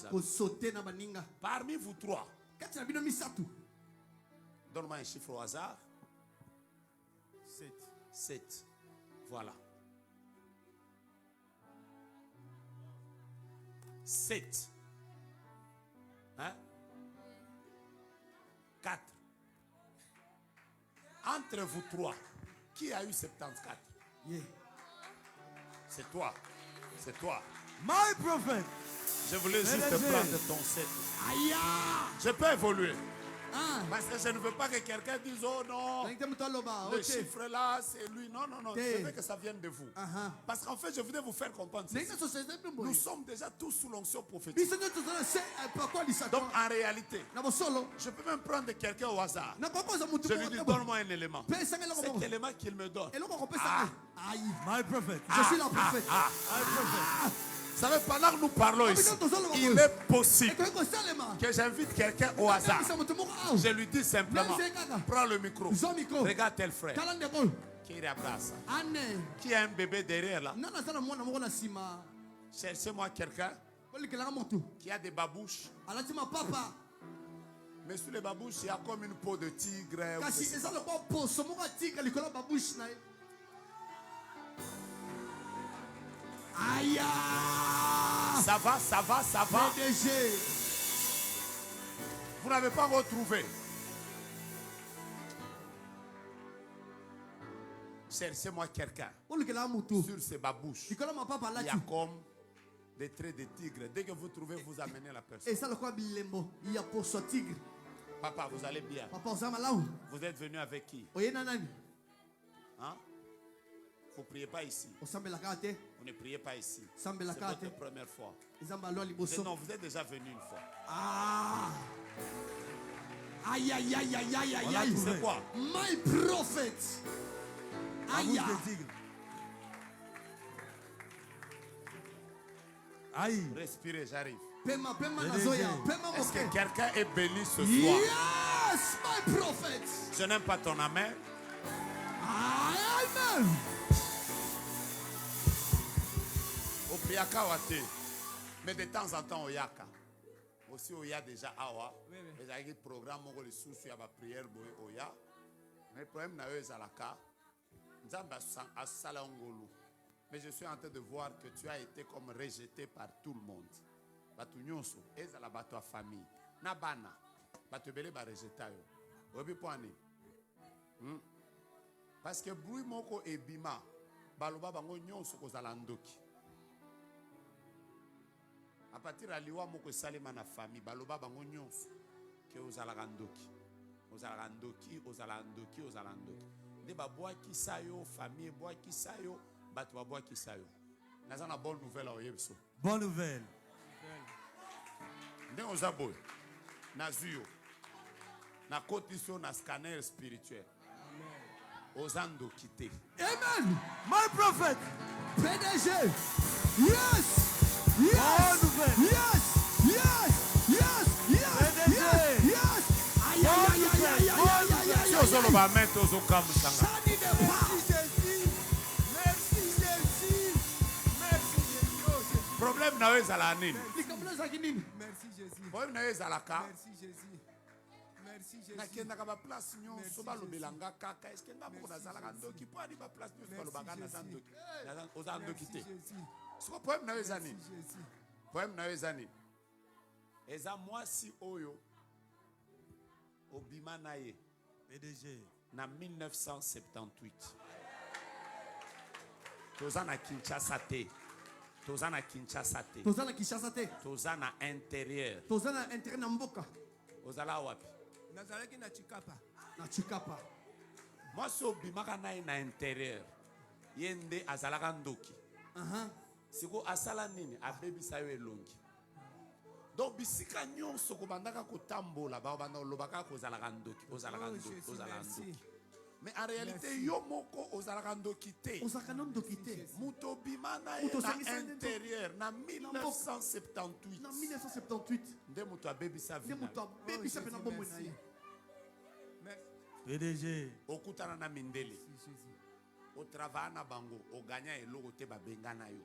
Parmi vous 3, donne-moi un chiffre au hasard. 7. Voilà. 7. Hein? 4. Entre vous 3, qui a eu 74? C'est toi. C'est toi. My prophet. Je voulais juste prendre ton 7. Aïe! Je peux évoluer. Parce que je ne veux pas que quelqu'un dise, oh non, le chiffre là, c'est lui. Non, non, non. Je veux que ça vienne de vous. Parce qu'en fait, je voudrais vous faire comprendre ceci. Nous sommes déjà tous sous l'onction prophétique. Donc, en réalité, je peux même prendre quelqu'un au hasard. Je lui dis, donne-moi un élément. Cet élément qu'il me donne. My prophet. Je suis la prophète. My prophet. Vous savez, pendant que nous parlons ici, il est possible que j'invite quelqu'un au hasard. Je lui dis simplement, prends le micro. Regarde tel frère. Qui abrace. Qui a un bébé derrière là. Cherchez-moi quelqu'un qui a des babouches. Mais sur les babouches, il y a comme une peau de tigre. Kasi eza le bon poso monga tigre likolo babouche na. Aïe! Ça va, ça va, ça va. PDG. Vous n'avez pas retrouvé. Cherchez-moi quelqu'un. Sur ces babouches, il y a comme des traits de tigre. Dès que vous trouvez, vous amenez la personne. Et ça le quoi bilembo? Il y a poso tigre. Papa, vous allez bien. Papa, vous êtes venu avec qui? Hein? Vous ne priez pas ici. Vous ne priez pas ici. C'est votre première fois. Non, vous êtes déjà venu une fois. Ah! Aïe, aïe, aïe, aïe, aïe, aïe, aïe. C'est quoi? My prophet. Aïe. Aïe. Respirez, j'arrive. Est-ce que quelqu'un est béni ce soir? Yes, my prophet. Je n'aime pas ton amen. Amen. Au priaka wate. Mais de temps en temps au yaka. Aussi au ya déjà awa. Mais avec le programme on le sous ya ba prière boy au ya. Mais le problème na eux zalaka. Nzamba asala ngolu. Mais je suis en train de voir que tu as été comme rejeté par tout le monde. Batu nyonso ezala bato a famille. Na bana. Batu belé ba rejeté yo. Obi poani. Parce que bruit moko ebima baloba bango nyonso kozala ndoki. À partir de liwa moko salema na famille baloba bango nyonso ke ozala ndoki. Ozala ndoki, ozala ndoki, ozala ndoki. Nde ba boa kisayo famille boa kisayo bato ba boa kisayo. Naza na bonne nouvelle au yebso. Bonne nouvelle. Nde ozaboy. Nazuyo. Na kotiso na scanner spirituel. Ozando quitté. Amen. My prophet. PDG. Yes. Yes. Bonne nouvelle. Yes. Yes. Yes. Yes. PDG. Yes. Yes. Aïe aïe aïe aïe aïe aïe aïe. Si ozolo ba mettre ozokam sanga. Merci Jésus. Merci Jésus. Problème na ezala nini? Merci Jésus. Problème na ezala ka. Merci Jésus. Merci Jésus. Nakenda ka ba place nyonso balobelanga kaka. Est-ce que ngabo nazala ndoki po ali ba place nyonso balobanga na zandoki. Na ozandoki te. Ce problème na ezani. Problème na ezani. Eza mwasi oyo obima na ye PDG na 1978. Tozana Kinshasa te. Tozana Kinshasa te. Tozana Kinshasa te. Tozana intérieur. Tozana intérieur na mboka. Ozala wapi? Nazalaki na Chikapa. Na Chikapa. Moi so bimaka na na intérieur. Yende azalaka ndoki. Siko asala nini abebisa yo elongi. Donc bisika nyonso ko bandaka ko tambola ba banda lobaka ko zalaka ndoki, ozalaka ndoki, ozalaka ndoki. Mais en réalité yo moko ozalaka ndoki te. Ozalaka ndoki te. Muto bimana na intérieur na 1978. Na 1978. Nde muto abebisa vina. Nde muto abebisa pena bombo na ye. PDG okutana na mindele. Au travail na bango, au gagna et logo te ba bengana yo.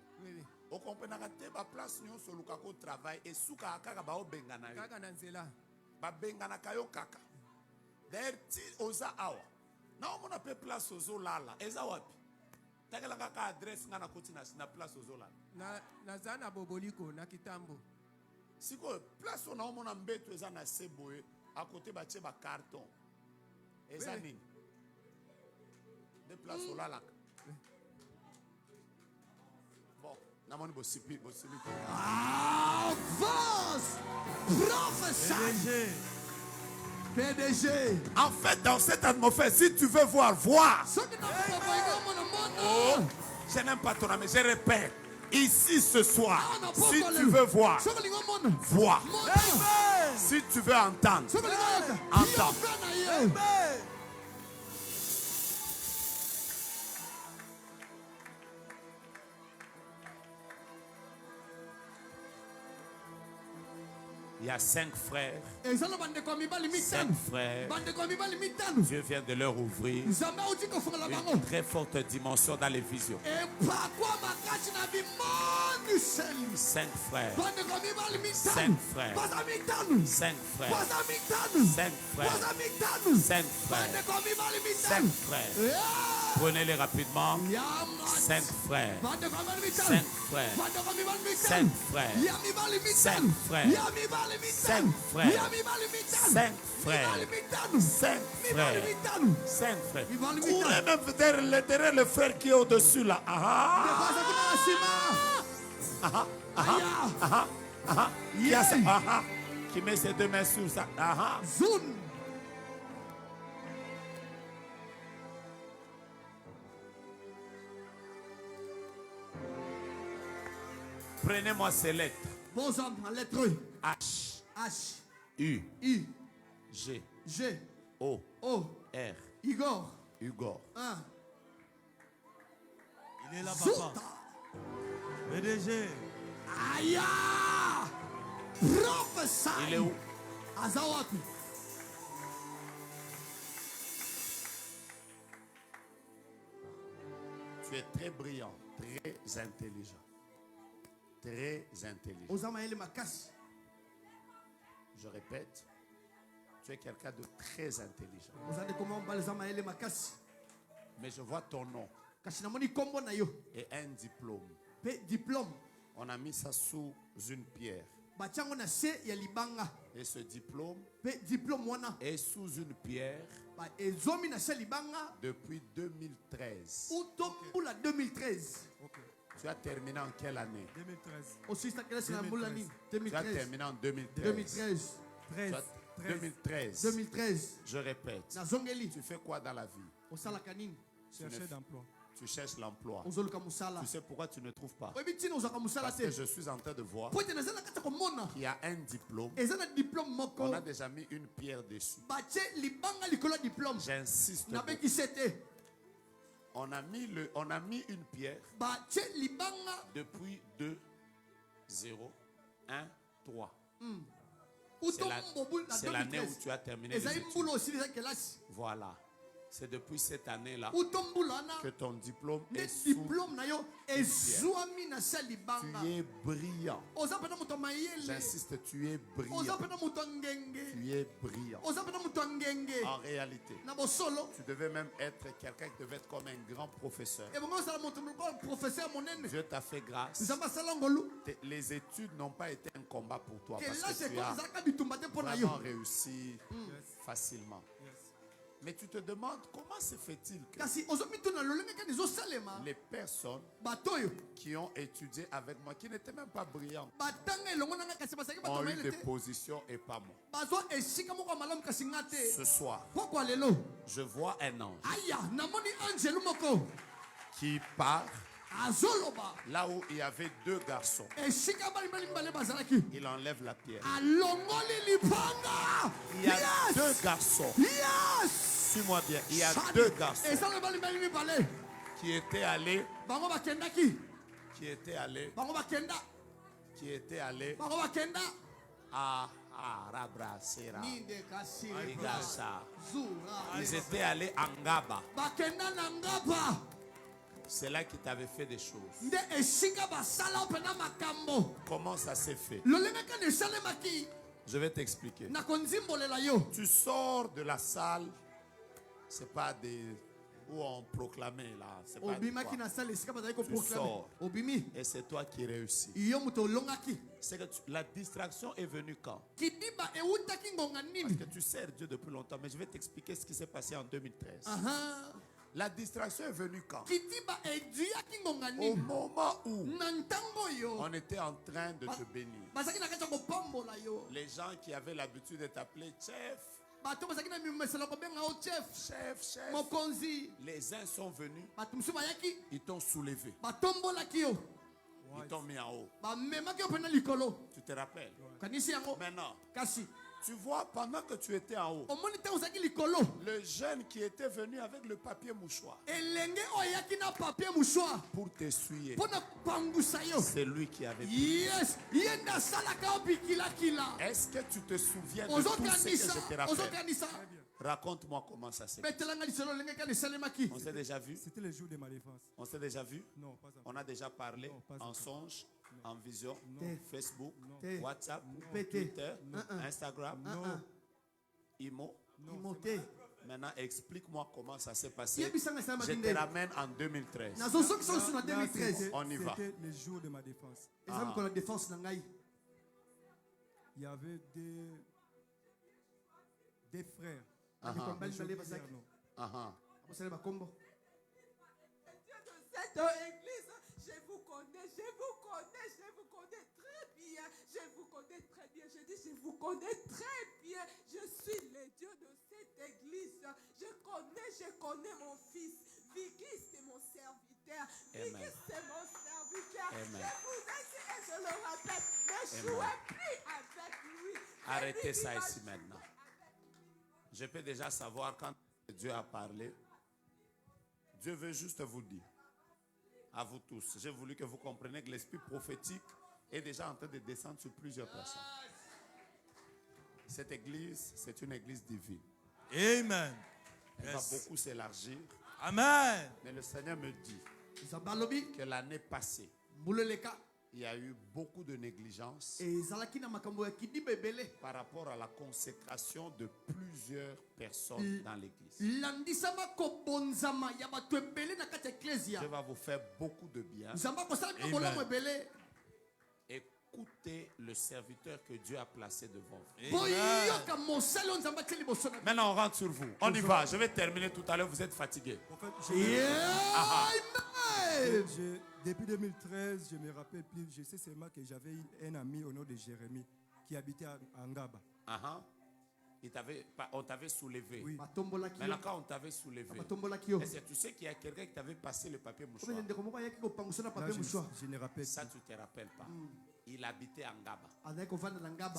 Au comprenaka te ba place nyo so luka ko travail et suka kaka ba o bengana yo. Kaka na nzela. Ba bengana kayo kaka. D'ailleurs ti oza awa. Na omona pe place ozo lala. Eza wapi? Takela kaka adresse ngana koti na place ozo lala. Na zana boboliko na kitambo. Siko place ona omona mbeto eza na seboye à côté ba tie ba carton. Eza nini? De place au lala. Bon, namoni bosipi. Avance! Prophesy! PDG. En fait, dans cette atmosphère, si tu veux voir, vois. Oh, je n'aime pas ton ami, je répète. Ici ce soir, si tu veux voir, vois. Si tu veux entendre, entends. Il y a 5 frères. 5 frères. Dieu vient de leur ouvrir une très forte dimension dans les visions. 5 frères. 5 frères. 5 frères. 5 frères. 5 frères. 5 frères. Prenez-les rapidement. 5 frères. 5 frères. 5 frères. 5 frères. 5 frères. 5 frères. 5 frères. 5 frères. Courez même derrière le frère qui est au-dessus là. Qui met ses 2 mains sur ça. Prenez-moi ces lettres. Bons hommes en lettres. H. H. U. U. G. G. O. O. R. Igor. Hugo. 1. Il est là, papa. PDG. Aya. Prophesy. Il est où? Azawapi. Tu es très brillant, très intelligent. Très intelligent. Je répète, tu es quelqu'un de très intelligent. Mais je vois ton nom et un diplôme. On a mis ça sous une pierre. Et ce diplôme est sous une pierre depuis 2013. Tu as terminé en quelle année? 2013. Tu as terminé en 2013. 2013. Je répète. Tu fais quoi dans la vie? Tu cherches l'emploi. Tu sais pourquoi tu ne trouves pas? Parce que je suis en train de voir qu'il y a un diplôme. On a déjà mis une pierre dessus. J'insiste. On a mis une pierre depuis 2, 0, 1, 3. C'est l'année où tu as terminé les études. Voilà. C'est depuis cette année-là que ton diplôme est sous Tu es brillant. J'insiste, tu es brillant. Tu es brillant. En réalité, tu devais même être quelqu'un qui devait être comme un grand professeur. Dieu t'a fait grâce. Les études n'ont pas été un combat pour toi parce que tu as vraiment réussi facilement. Mais tu te demandes comment se fait-il que les personnes qui ont étudié avec moi, qui n'étaient même pas brillantes, ont eu des positions et pas moi. Ce soir, je vois un ange qui part là où il y avait 2 garçons. Il enlève la pierre. Il y a 2 garçons. Suis-moi bien. Il y a 2 garçons qui étaient allés à Rabrasera. Ils étaient allés à Ngaba. C'est là qu'il t'avait fait des choses. Comment ça s'est fait? Je vais t'expliquer. Tu sors de la salle. C'est pas des où on proclamait là. C'est pas tu sors. Et c'est toi qui réussis. C'est que la distraction est venue quand? Parce que tu sers Dieu depuis longtemps. Mais je vais t'expliquer ce qui s'est passé en 2013. La distraction est venue quand? Au moment où on était en train de te bénir. Les gens qui avaient l'habitude de t'appeler chef. Chef. Les uns sont venus. Ils t'ont soulevé. Ils t'ont mis en haut. Tu te rappelles? Maintenant, Tu vois, pendant que tu étais en haut, le jeune qui était venu avec le papier mouchoir pour t'essuyer, c'est lui qui avait pris. Est-ce que tu te souviens de tout ce que je t'ai rappelé? Raconte-moi comment ça s'est passé. On s'est déjà vu? C'était le jour de ma défense. On s'est déjà vu? Non, pas encore. On a déjà parlé Non, pas en encore. songe, en vision, Facebook, Non. WhatsApp, Non. Twitter, Instagram, Imo. Maintenant, explique-moi comment ça s'est passé. Je te ramène en 2013. Là, On y va. C'était le jour de ma défense. Il y avait des frères. Ah, Des ah. frères, non. Ah, Cette église, je vous connais très bien. Je vous connais très bien. Je dis, je vous connais très bien. Je suis le Dieu de cette église. Je connais mon fils. Vicky, c'est mon serviteur. Vicky, c'est mon serviteur. Amen. Je vous ai dit et je le répète, ne jouez plus avec lui. arrêtez ça ici maintenant. Je peux déjà savoir quand Dieu a parlé. Dieu veut juste vous dire, à vous tous, j'ai voulu que vous compreniez que l'esprit prophétique est déjà en train de descendre sur plusieurs personnes. Cette église, c'est une église divine. Amen. Elle va beaucoup s'élargir. Amen. Mais le Seigneur me dit que l'année passée, il y a eu beaucoup de négligence par rapport à la consécration de plusieurs personnes dans l'église. Dieu va vous faire beaucoup de bien. Amen. Écoutez le serviteur que Dieu a placé devant vous. Amen. Maintenant, on rentre sur vous. On y va. Je vais terminer tout à l'heure. Vous êtes fatigués. En fait, depuis 2013, je me rappelle plus. Je sais seulement que j'avais un ami au nom de Jérémie qui habitait à Ngaba. On t'avait soulevé. Oui. Maintenant, quand on t'avait soulevé, est-ce que tu sais qu'il y a quelqu'un qui t'avait passé le papier mouchoir? Là, je ne rappelle Ça, plus. tu ne te rappelles pas. Il habitait à Ngaba.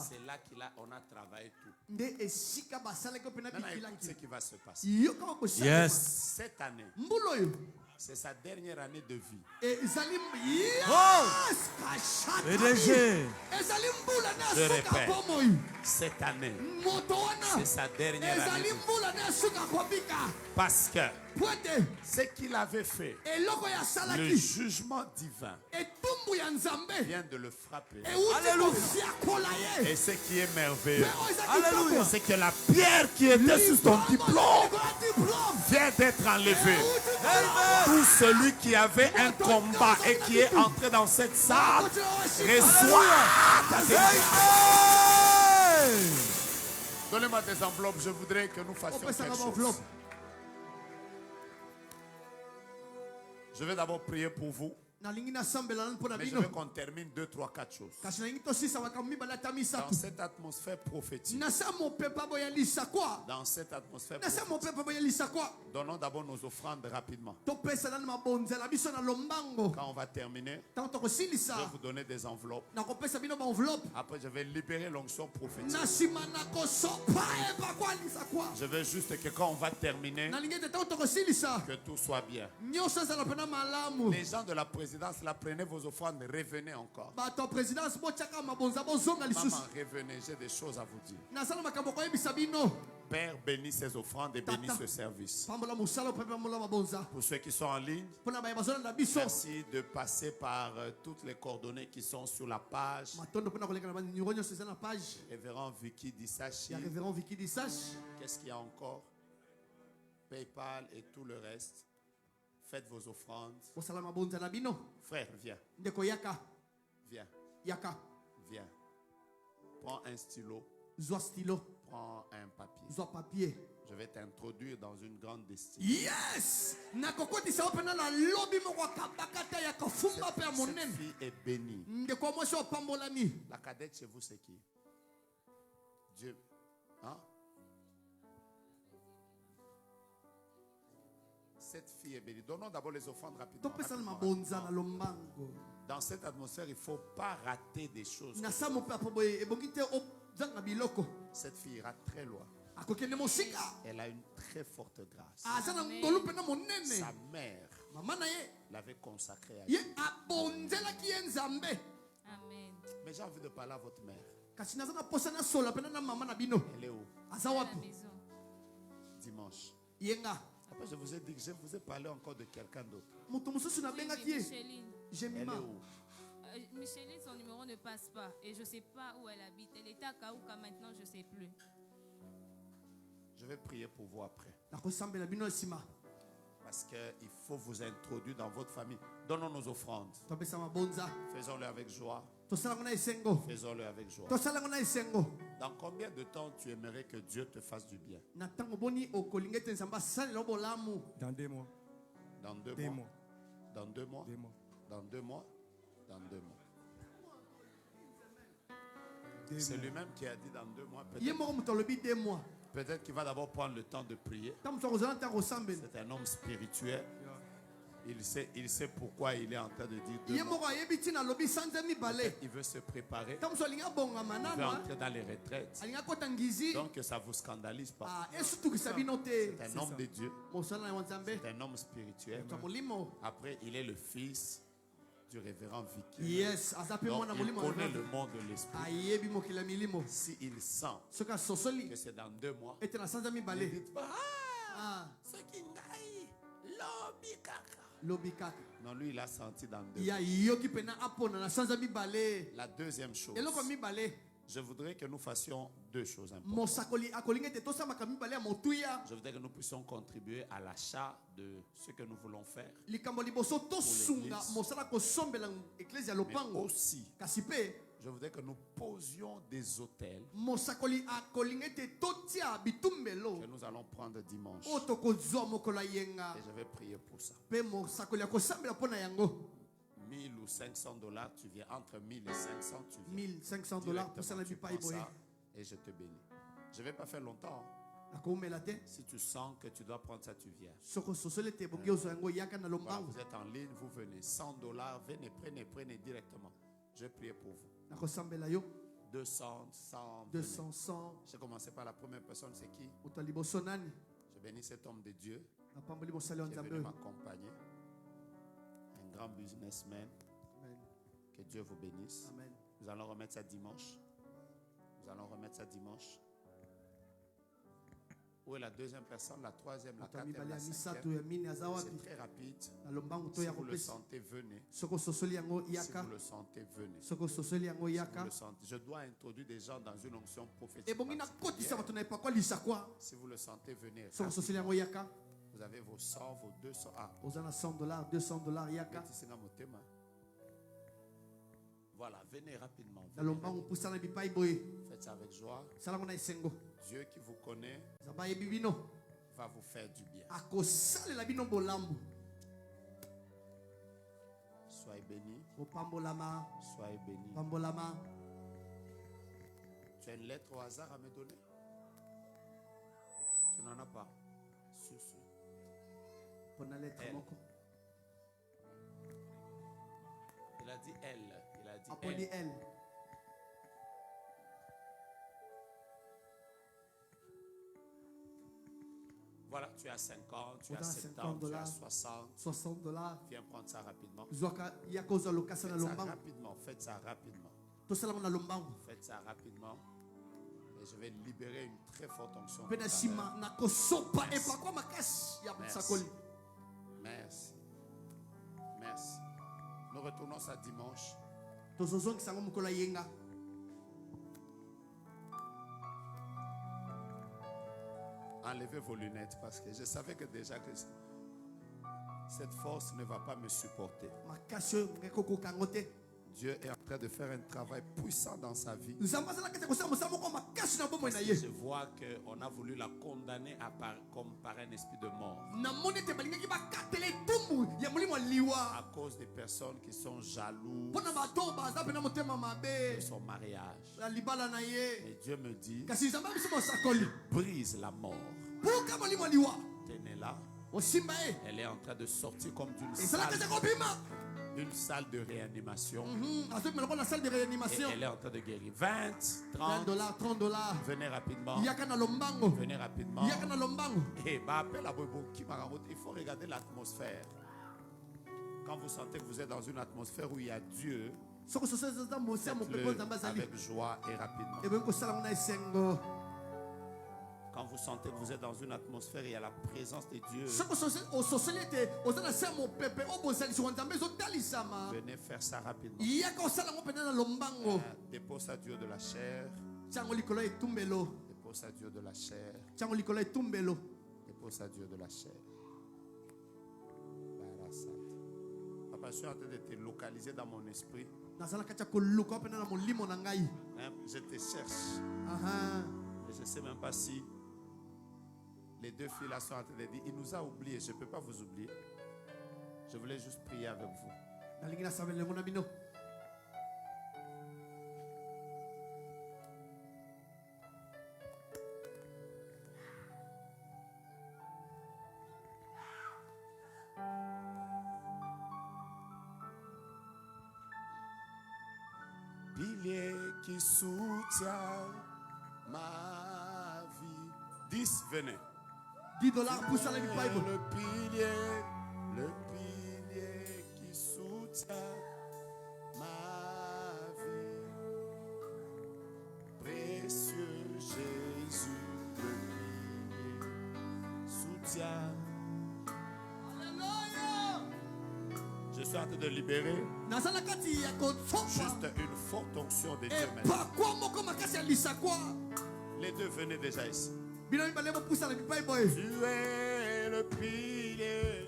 C'est là on a travaillé tout. Maintenant, écoute ce qui va se passer. Yes. Cette année, c'est sa dernière année de vie. Oh! PDG. Je répète, cette année, c'est sa dernière année de vie. Parce que ce qu'il avait fait, le jugement divin vient de le frapper. Alléluia. Et ce qui est merveilleux, Alléluia. c'est que la pierre qui était sur ton diplôme vient d'être enlevée. Tout celui qui avait un combat et qui est entré dans cette salle reçoit ta guérison. Donnez-moi des enveloppes, je voudrais que nous fassions quelque chose. Je vais d'abord prier pour vous. Mais je veux qu'on termine 2, 3, 4 choses. Dans cette atmosphère prophétique, donnons d'abord nos offrandes rapidement. Quand on va terminer, je vais vous donner des enveloppes. Après, je vais libérer l'onction prophétique. Je veux juste que quand on va terminer, que tout soit bien. Les gens de la présidence, là, prenez vos offrandes, revenez encore. Maman, revenez, j'ai des choses à vous dire. Père, bénis ces offrandes et bénis ce service. Pour ceux qui sont en ligne, merci de passer par toutes les coordonnées qui sont sur la page. Révérend Vicky Dissachi. Qu'est-ce qu'il y a encore? PayPal et tout le reste. Faites vos offrandes. Frère, viens. Viens. Viens. Prends un stylo. Prends un papier. Je vais t'introduire dans une grande destinée. Yes! Cette fille est bénie. La cadette chez vous, c'est qui? Dieu. Hein? Cette fille est bénie. Donnons d'abord les offrandes rapidement. Dans cette atmosphère, il ne faut pas rater des choses. Cette fille ira très loin. Elle a une très forte grâce. Sa mère l'avait consacrée à Dieu. Amen. Mais j'ai envie de parler à votre mère. Elle est où? À la maison. Dimanche. Après, je vous ai dit que je vous ai parlé encore de quelqu'un d'autre. Micheline. Elle est où? Micheline, son numéro ne passe pas. Et je ne sais pas où elle habite. Elle était à Kaouka, maintenant je ne sais plus. Je vais prier pour vous après. Parce qu'il faut vous introduire dans votre famille. Donnons nos offrandes. Faisons-le avec joie. Faisons-le avec joie. Dans combien de temps tu aimerais que Dieu te fasse du bien? Dans 2 mois. Dans 2 2 mois. mois. Dans 2 mois. 2 mois. Dans 2 mois. Dans 2 mois. 2 C'est mois. lui-même qui a dit dans 2 mois. Peut-être qu'il va d'abord prendre le temps de prier. C'est un homme spirituel. Il sait pourquoi il est en train de dire 2 mois. Il veut se préparer. Il veut entrer dans les retraites. Donc que ça ne vous scandalise pas. C'est un homme de Dieu. C'est un homme spirituel. Après, il est le fils du révérend Vicky. Yes, Donc, il connaît le monde de l'esprit. S'il sent que c'est dans 2 mois, ne dites pas, ce qui n'aille, l'obikaka. Non, lui, il a senti dans 2 mois. La deuxième chose, je voudrais que nous fassions 2 choses importantes. Je voudrais que nous puissions contribuer à l'achat de ce que nous voulons faire. Mais aussi, je voudrais que nous posions des hôtels que nous allons prendre dimanche. Et je vais prier pour ça. 1000 ou 500 $, tu viens. Entre 1000 et 500, tu viens. 1500 $, Directement, tu prends ça et je te bénis. Je ne vais pas faire longtemps. Si tu sens que tu dois prendre ça, tu viens. Voilà, vous êtes en ligne, vous venez. 100 $, venez, prenez directement. Je vais prier pour vous. 200, 100, 200, 100. J'ai commencé par la première personne, c'est qui? Je bénis cet homme de Dieu qui est venu m'accompagner. Un grand businessman. Que Dieu vous bénisse. Amen. Nous allons remettre ça dimanche. Où est la deuxième personne, la troisième, la quatrième, la cinquième? C'est très rapide. Si vous le sentez, venez. Si vous le sentez, venez. Si vous le sentez. Je dois introduire des gens dans une onction prophétique. Si vous le sentez, venez. Vous avez vos 100, vos 200. $, 200 yaka. Voilà, venez rapidement. Faites ça avec joie. Dieu qui vous connaît va vous faire du bien. Soyez bénis. Soyez bénis. Tu as une lettre au hasard à me donner? Tu n'en as pas? Il a dit elle. Il a dit elle. Voilà, tu as 50, tu as 70, tu as 60. $60. Viens prendre ça rapidement. Faites ça rapidement. Faites ça rapidement. Et je vais libérer une très forte onction. Merci. Merci. Merci. Nous retournons ça dimanche. Enlevez vos lunettes parce que je savais que déjà que cette force ne va pas me supporter. Dieu est en train de faire un travail puissant dans sa vie. Je vois qu'on a voulu la condamner comme par un esprit de mort. À cause des personnes qui sont jalouses de son mariage. Et Dieu me dit, brise la mort. Tenez-la. Elle est en train de sortir comme d'une salle. une salle de réanimation. La salle de réanimation. Et elle est en train de guérir. 20, 30 $, 30. Venez rapidement. Venez rapidement. Et il faut regarder l'atmosphère. Quand vous sentez que vous êtes dans une atmosphère où il y a Dieu, avec joie et rapidement. Quand vous sentez que vous êtes dans une atmosphère, il y a la présence de Dieu. Venez faire ça rapidement. Dépose à Dieu de la chair. Dépose à Dieu de la chair. Dépose à Dieu de la chair. Papa, je suis en train de te localiser dans mon esprit. Je te cherche. Et je ne sais même pas si les deux filles là sont en train de dire, il nous a oubliés, je ne peux pas vous oublier. Je voulais juste prier avec vous. Pilier qui soutient ma vie. 10, venez. $10 pour ça, les Bible. Le pilier qui soutient ma vie. Précieux Jésus, le pilier soutient. Je suis en train de libérer juste une forte onction de Dieu maintenant. Les deux venez déjà ici. Tu es le pilier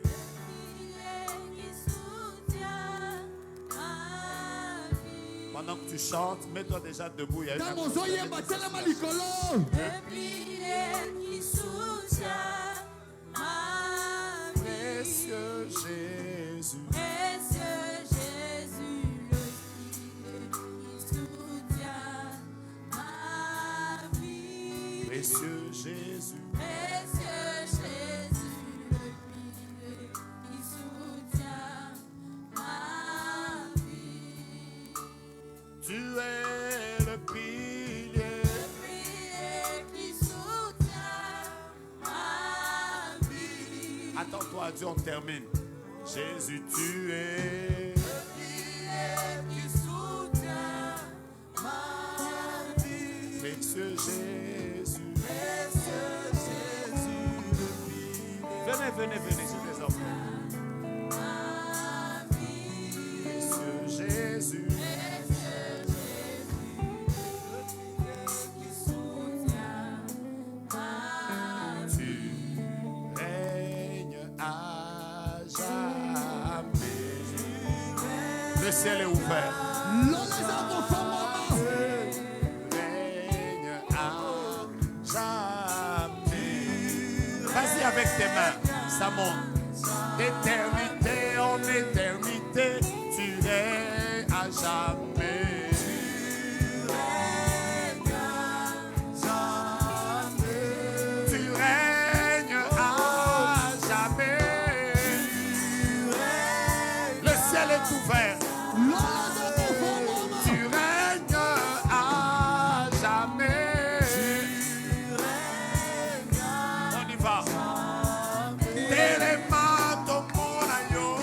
qui soutient ma vie. Pendant que tu chantes, mets-toi déjà debout. Il y a le pilier qui soutient ma vie. Précieux Jésus. Précieux Jésus, le pilier qui soutient ma vie. Précieux Jésus. Précieux Jésus, le pilier qui soutient ma vie. Tu es le pilier qui soutient ma vie. Attends-toi à Dieu, on termine. Jésus, tu es le pilier qui soutient ma vie. Précieux Jésus. Précieux Jésus, le pilier. Venez, j'ai des enfants. Ma vie. Précieux Jésus. Précieux Jésus, le pilier qui soutient ma vie. Tu règnes à jamais. Le ciel est ouvert. Règne à jamais. Vas-y avec tes mains, ça monte. D'éternité en éternité, tu règnes à jamais. Tu règnes à jamais. Le ciel est ouvert. Tu règnes à jamais. On y va. Telemato mon agneau,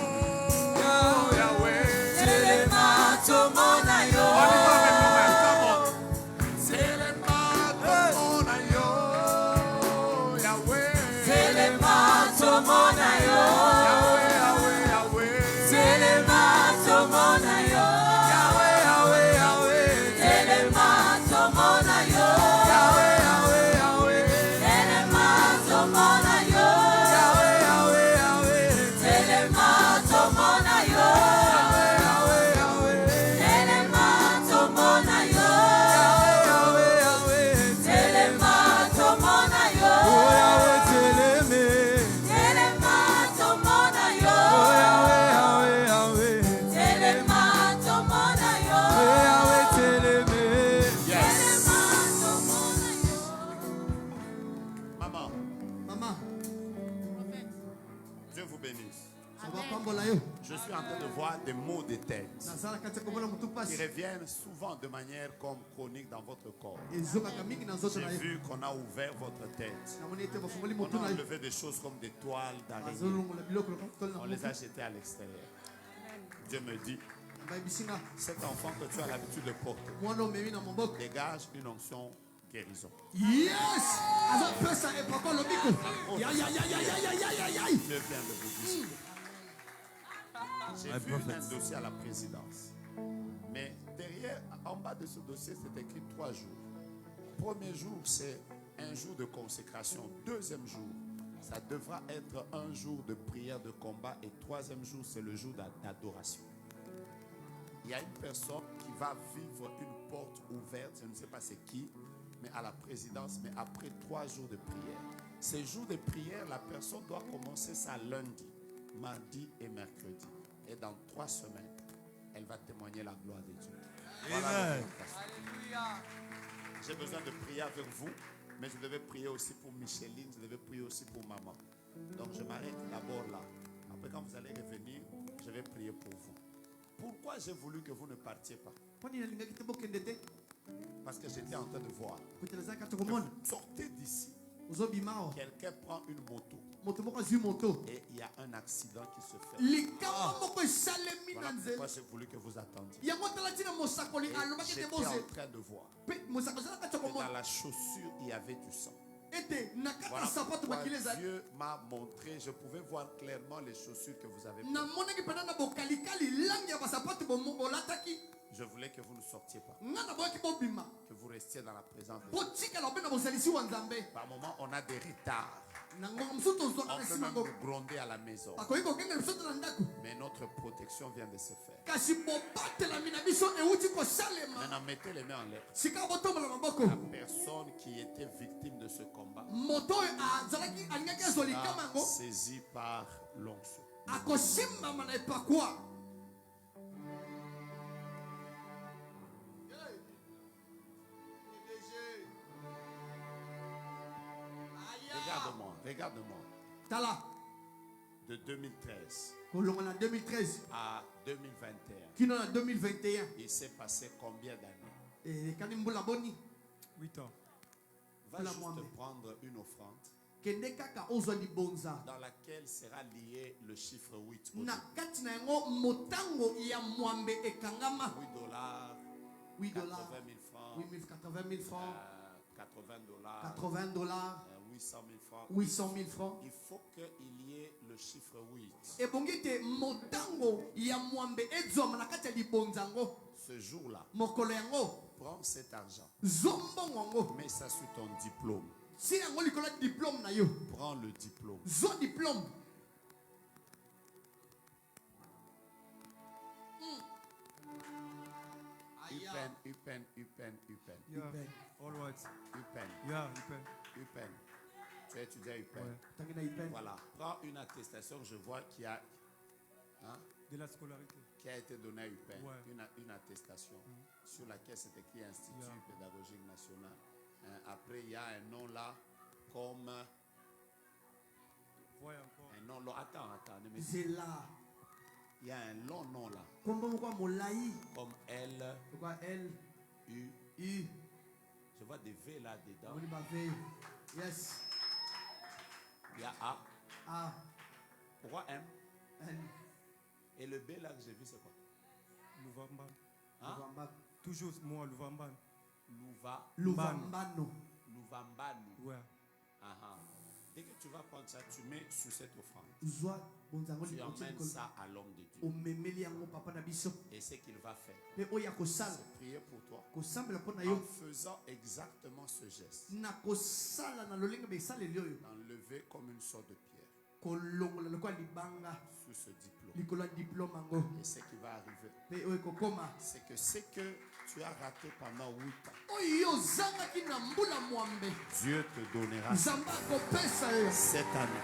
Yahweh. Telemato mon suis en train de voir des maux de tête qui reviennent souvent de manière comme chronique dans votre corps. J'ai vu qu'on a ouvert votre tête. On a enlevé des choses comme des toiles d'araignée. On les a jetées à l'extérieur. Dieu me dit, cet enfant que tu as l'habitude de porter dégage une onction guérison. Yes! Dieu vient de vous dire. J'ai vu un dossier à la présidence. Mais derrière, en bas de ce dossier, c'est écrit 3 jours. Premier jour, c'est un jour de consécration. Deuxième jour, ça devra être un jour de prière, de combat. Et troisième jour, c'est le jour d'adoration. Il y a une personne qui va vivre une porte ouverte, je ne sais pas c'est qui, mais à la présidence, mais après 3 jours de prière. Ces jours de prière, la personne doit commencer ça lundi, mardi et mercredi. Et dans 3 semaines, elle va témoigner la gloire de Dieu. Voilà. J'ai besoin de prier avec vous, mais je devais prier aussi pour Micheline, je devais prier aussi pour maman. Donc je m'arrête d'abord là. Après, quand vous allez revenir, je vais prier pour vous. Pourquoi j'ai voulu que vous ne partiez pas? Parce que j'étais en train de voir. Sortez d'ici. Quelqu'un prend une moto. Et il y a un accident qui se fait. Voilà pourquoi j'ai voulu que vous attendiez. Et j'étais en train de voir. Et dans la chaussure, il y avait du sang. Voilà pourquoi Dieu m'a montré, je pouvais voir clairement les chaussures que vous avez prises. Je voulais que vous ne sortiez pas. Que vous restiez dans la présence de Dieu. Par moments, on a des retards. On peut même nous gronder à la maison. Mais notre protection vient de se faire. Maintenant, mettez les mains en l'air. La personne qui était victime de ce combat sera saisie par l'onction. Regarde-moi. De 2013 à 2021. Il s'est passé combien d'années? 8 ans. Va juste prendre une offrande dans laquelle sera lié le chiffre 8. $8. 80 000 francs. $80. 800 000 francs. Il faut qu'il y ait le chiffre 8. Ce jour-là, prends cet argent. Mets ça sur ton diplôme. Prends le diplôme. Upen. All right. Upen. Yeah, Upen. Tu as étudié à Upen. Voilà. Prends une attestation, je vois qu'il y a de la scolarité qui a été donnée à Upen. Ouais. Une attestation sur laquelle c'est écrit Institut pédagogique national. Après, il y a un nom là comme un nom là. Attends. C'est là. Il y a un long nom là. Comme L. U. Je vois des V là dedans. Yes. Il y a A. Pourquoi M? Et le B là que j'ai vu, c'est quoi? Louvamban. Toujours moi, Louvamban. Louvambano. Ouais. Dès que tu vas prendre ça, tu mets sur cette offrande. Tu emmènes ça à l'homme de Dieu. Et ce qu'il va faire, c'est prier pour toi. En faisant exactement ce geste. Enlever comme une sorte de pierre sur ce diplôme. Et ce qui va arriver, c'est que ce que tu as raté pendant 8 ans, Dieu te donnera cette année.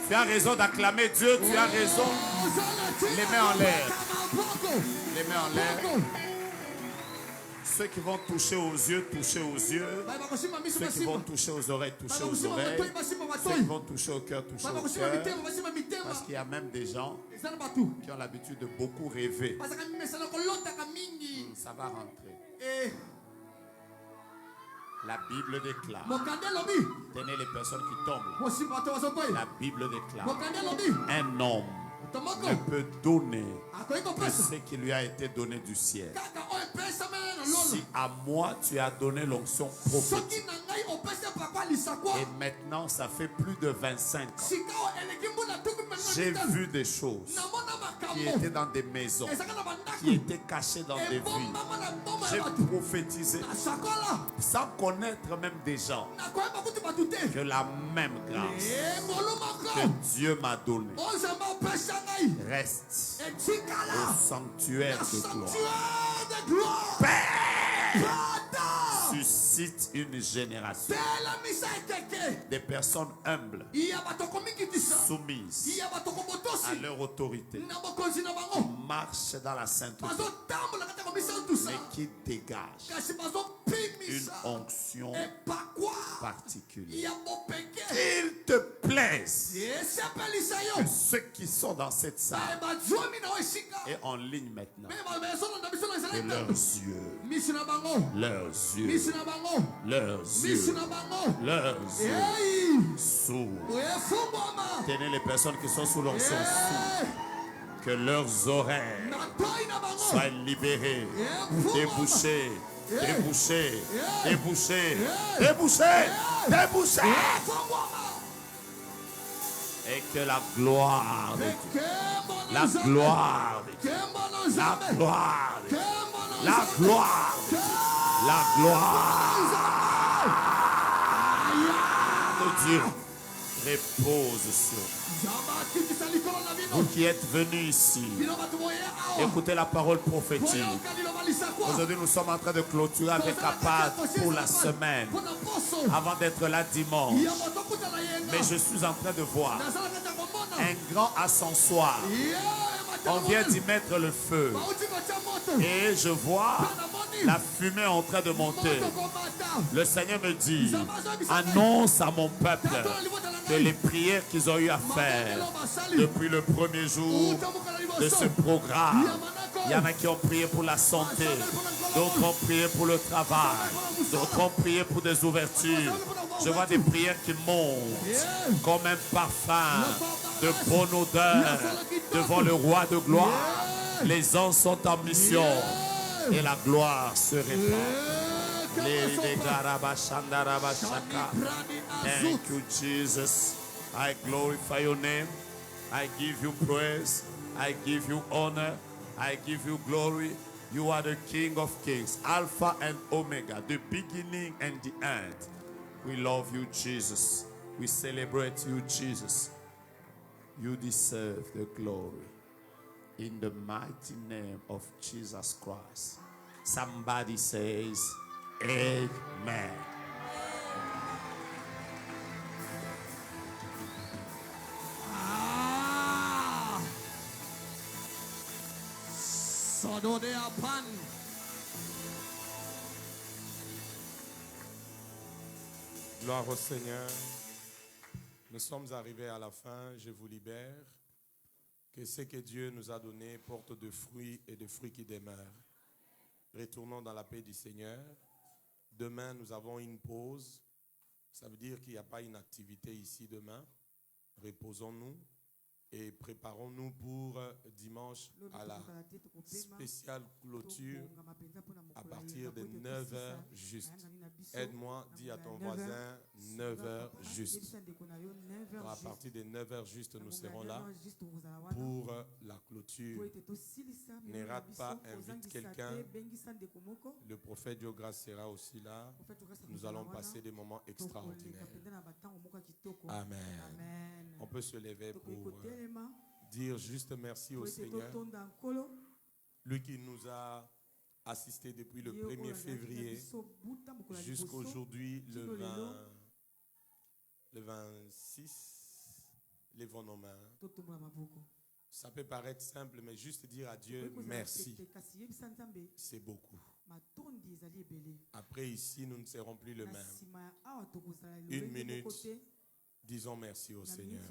Tu as raison d'acclamer Dieu, tu as raison. Les mains en l'air. Ceux qui vont toucher aux yeux, toucher aux yeux. Ceux qui vont toucher aux oreilles, toucher aux oreilles. Ceux qui vont toucher au cœur, toucher au cœur. Parce qu'il y a même des gens qui ont l'habitude de beaucoup rêver. Ça va rentrer. La Bible déclare. Tenez les personnes qui tombent. La Bible déclare. Un homme ne peut donner que ce qui lui a été donné du ciel. Si à moi tu as donné l'onction prophétique et maintenant ça fait plus de 25 ans, j'ai vu des choses qui étaient dans des maisons, qui étaient cachées dans des villes. J'ai prophétisé sans connaître même des gens que la même grâce que Dieu m'a donnée reste au sanctuaire de gloire. Père, suscite une génération des personnes humbles, soumises à leur autorité, marchent dans la sainteté, mais qui dégagent une onction particulière. Qu'il te plaise que ceux qui sont dans cette salle et en ligne maintenant, que leurs yeux, leurs yeux s'ouvrent. Tenez les personnes qui sont sous l'onction, que leurs oreilles soient libérées, débouchées, débouchées, débouchées, débouchées, débouchées. Et que la gloire de Dieu, la gloire de Dieu, la gloire de Dieu, la gloire de Dieu, la gloire de Dieu repose sur vous qui êtes venus ici. Écoutez la parole prophétique. Aujourd'hui, nous sommes en train de clôturer avec la Pâque pour la semaine, avant d'être là dimanche. Mais je suis en train de voir un grand ascensoir. On vient d'y mettre le feu. Et je vois la fumée en train de monter. Le Seigneur me dit, annonce à mon peuple que les prières qu'ils ont eu à faire depuis le premier jour de ce programme, il y en a qui ont prié pour la santé, d'autres ont prié pour le travail, d'autres ont prié pour des ouvertures. Je vois des prières qui montent comme un parfum de bonne odeur devant le roi de gloire. Les anges sont en mission et la gloire se répand. Thank you, Jesus. I glorify your name. I give you praise. I give you honor. I give you glory. You are the King of Kings, Alpha and Omega, the beginning and the end. We love you, Jesus. We celebrate you, Jesus. You deserve the glory. In the mighty name of Jesus Christ. Somebody says, Amen. Gloire au Seigneur. Nous sommes arrivés à la fin. Je vous libère. Que ce que Dieu nous a donné porte de fruits et de fruits qui demeurent. Retournons dans la paix du Seigneur. Demain, nous avons une pause. Ça veut dire qu'il n'y a pas une activité ici demain. Reposons-nous et préparons-nous pour dimanche à la spéciale clôture à partir de 9h juste. Aide-moi, dis à ton voisin 9h juste. À partir de 9h juste, nous serons là pour la clôture. Ne rate pas, invite quelqu'un. Le prophète Diogra sera aussi là. Nous allons passer des moments extraordinaires. Amen. On peut se lever pour dire juste merci au Seigneur. Lui qui nous a assistés depuis le 1er février jusqu'aujourd'hui, le 26, levons nos mains. Ça peut paraître simple, mais juste dire à Dieu merci, c'est beaucoup. Après ici, nous ne serons plus le même. 1 minute, disons merci au Seigneur.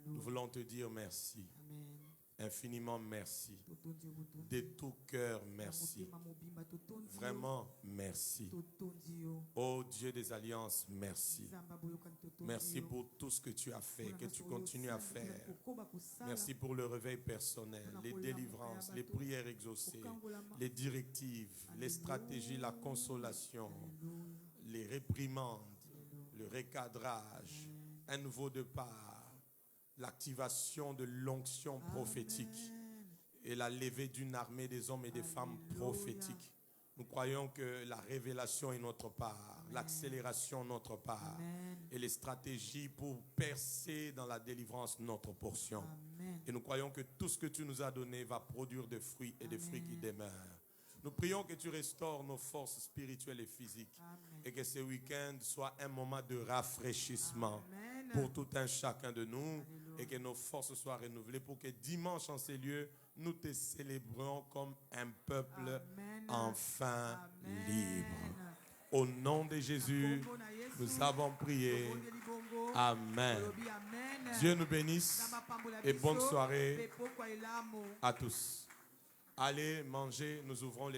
Nous voulons te dire merci. Infiniment merci. De tout cœur, merci. Vraiment, merci. Oh Dieu des alliances, merci. Merci pour tout ce que tu as fait, que tu continues à faire. Merci pour le réveil personnel, les délivrances, les prières exaucées, les directives, les stratégies, la consolation, les réprimandes, le recadrage, un nouveau départ, l'activation de l'onction prophétique et la levée d'une armée des hommes et des femmes prophétiques. Nous croyons que la révélation est notre part, l'accélération notre part, et les stratégies pour percer dans la délivrance notre portion. Et nous croyons que tout ce que tu nous as donné va produire des fruits et des fruits qui demeurent. Nous prions que tu restaures nos forces spirituelles et physiques. Et que ce week-end soit un moment de rafraîchissement pour tout un chacun de nous. Et que nos forces soient renouvelées pour que dimanche en ces lieux, nous te célébrons comme un peuple enfin libre. Au nom de Jésus, nous avons prié. Amen. Dieu nous bénisse et bonne soirée à tous. Allez manger, nous ouvrons les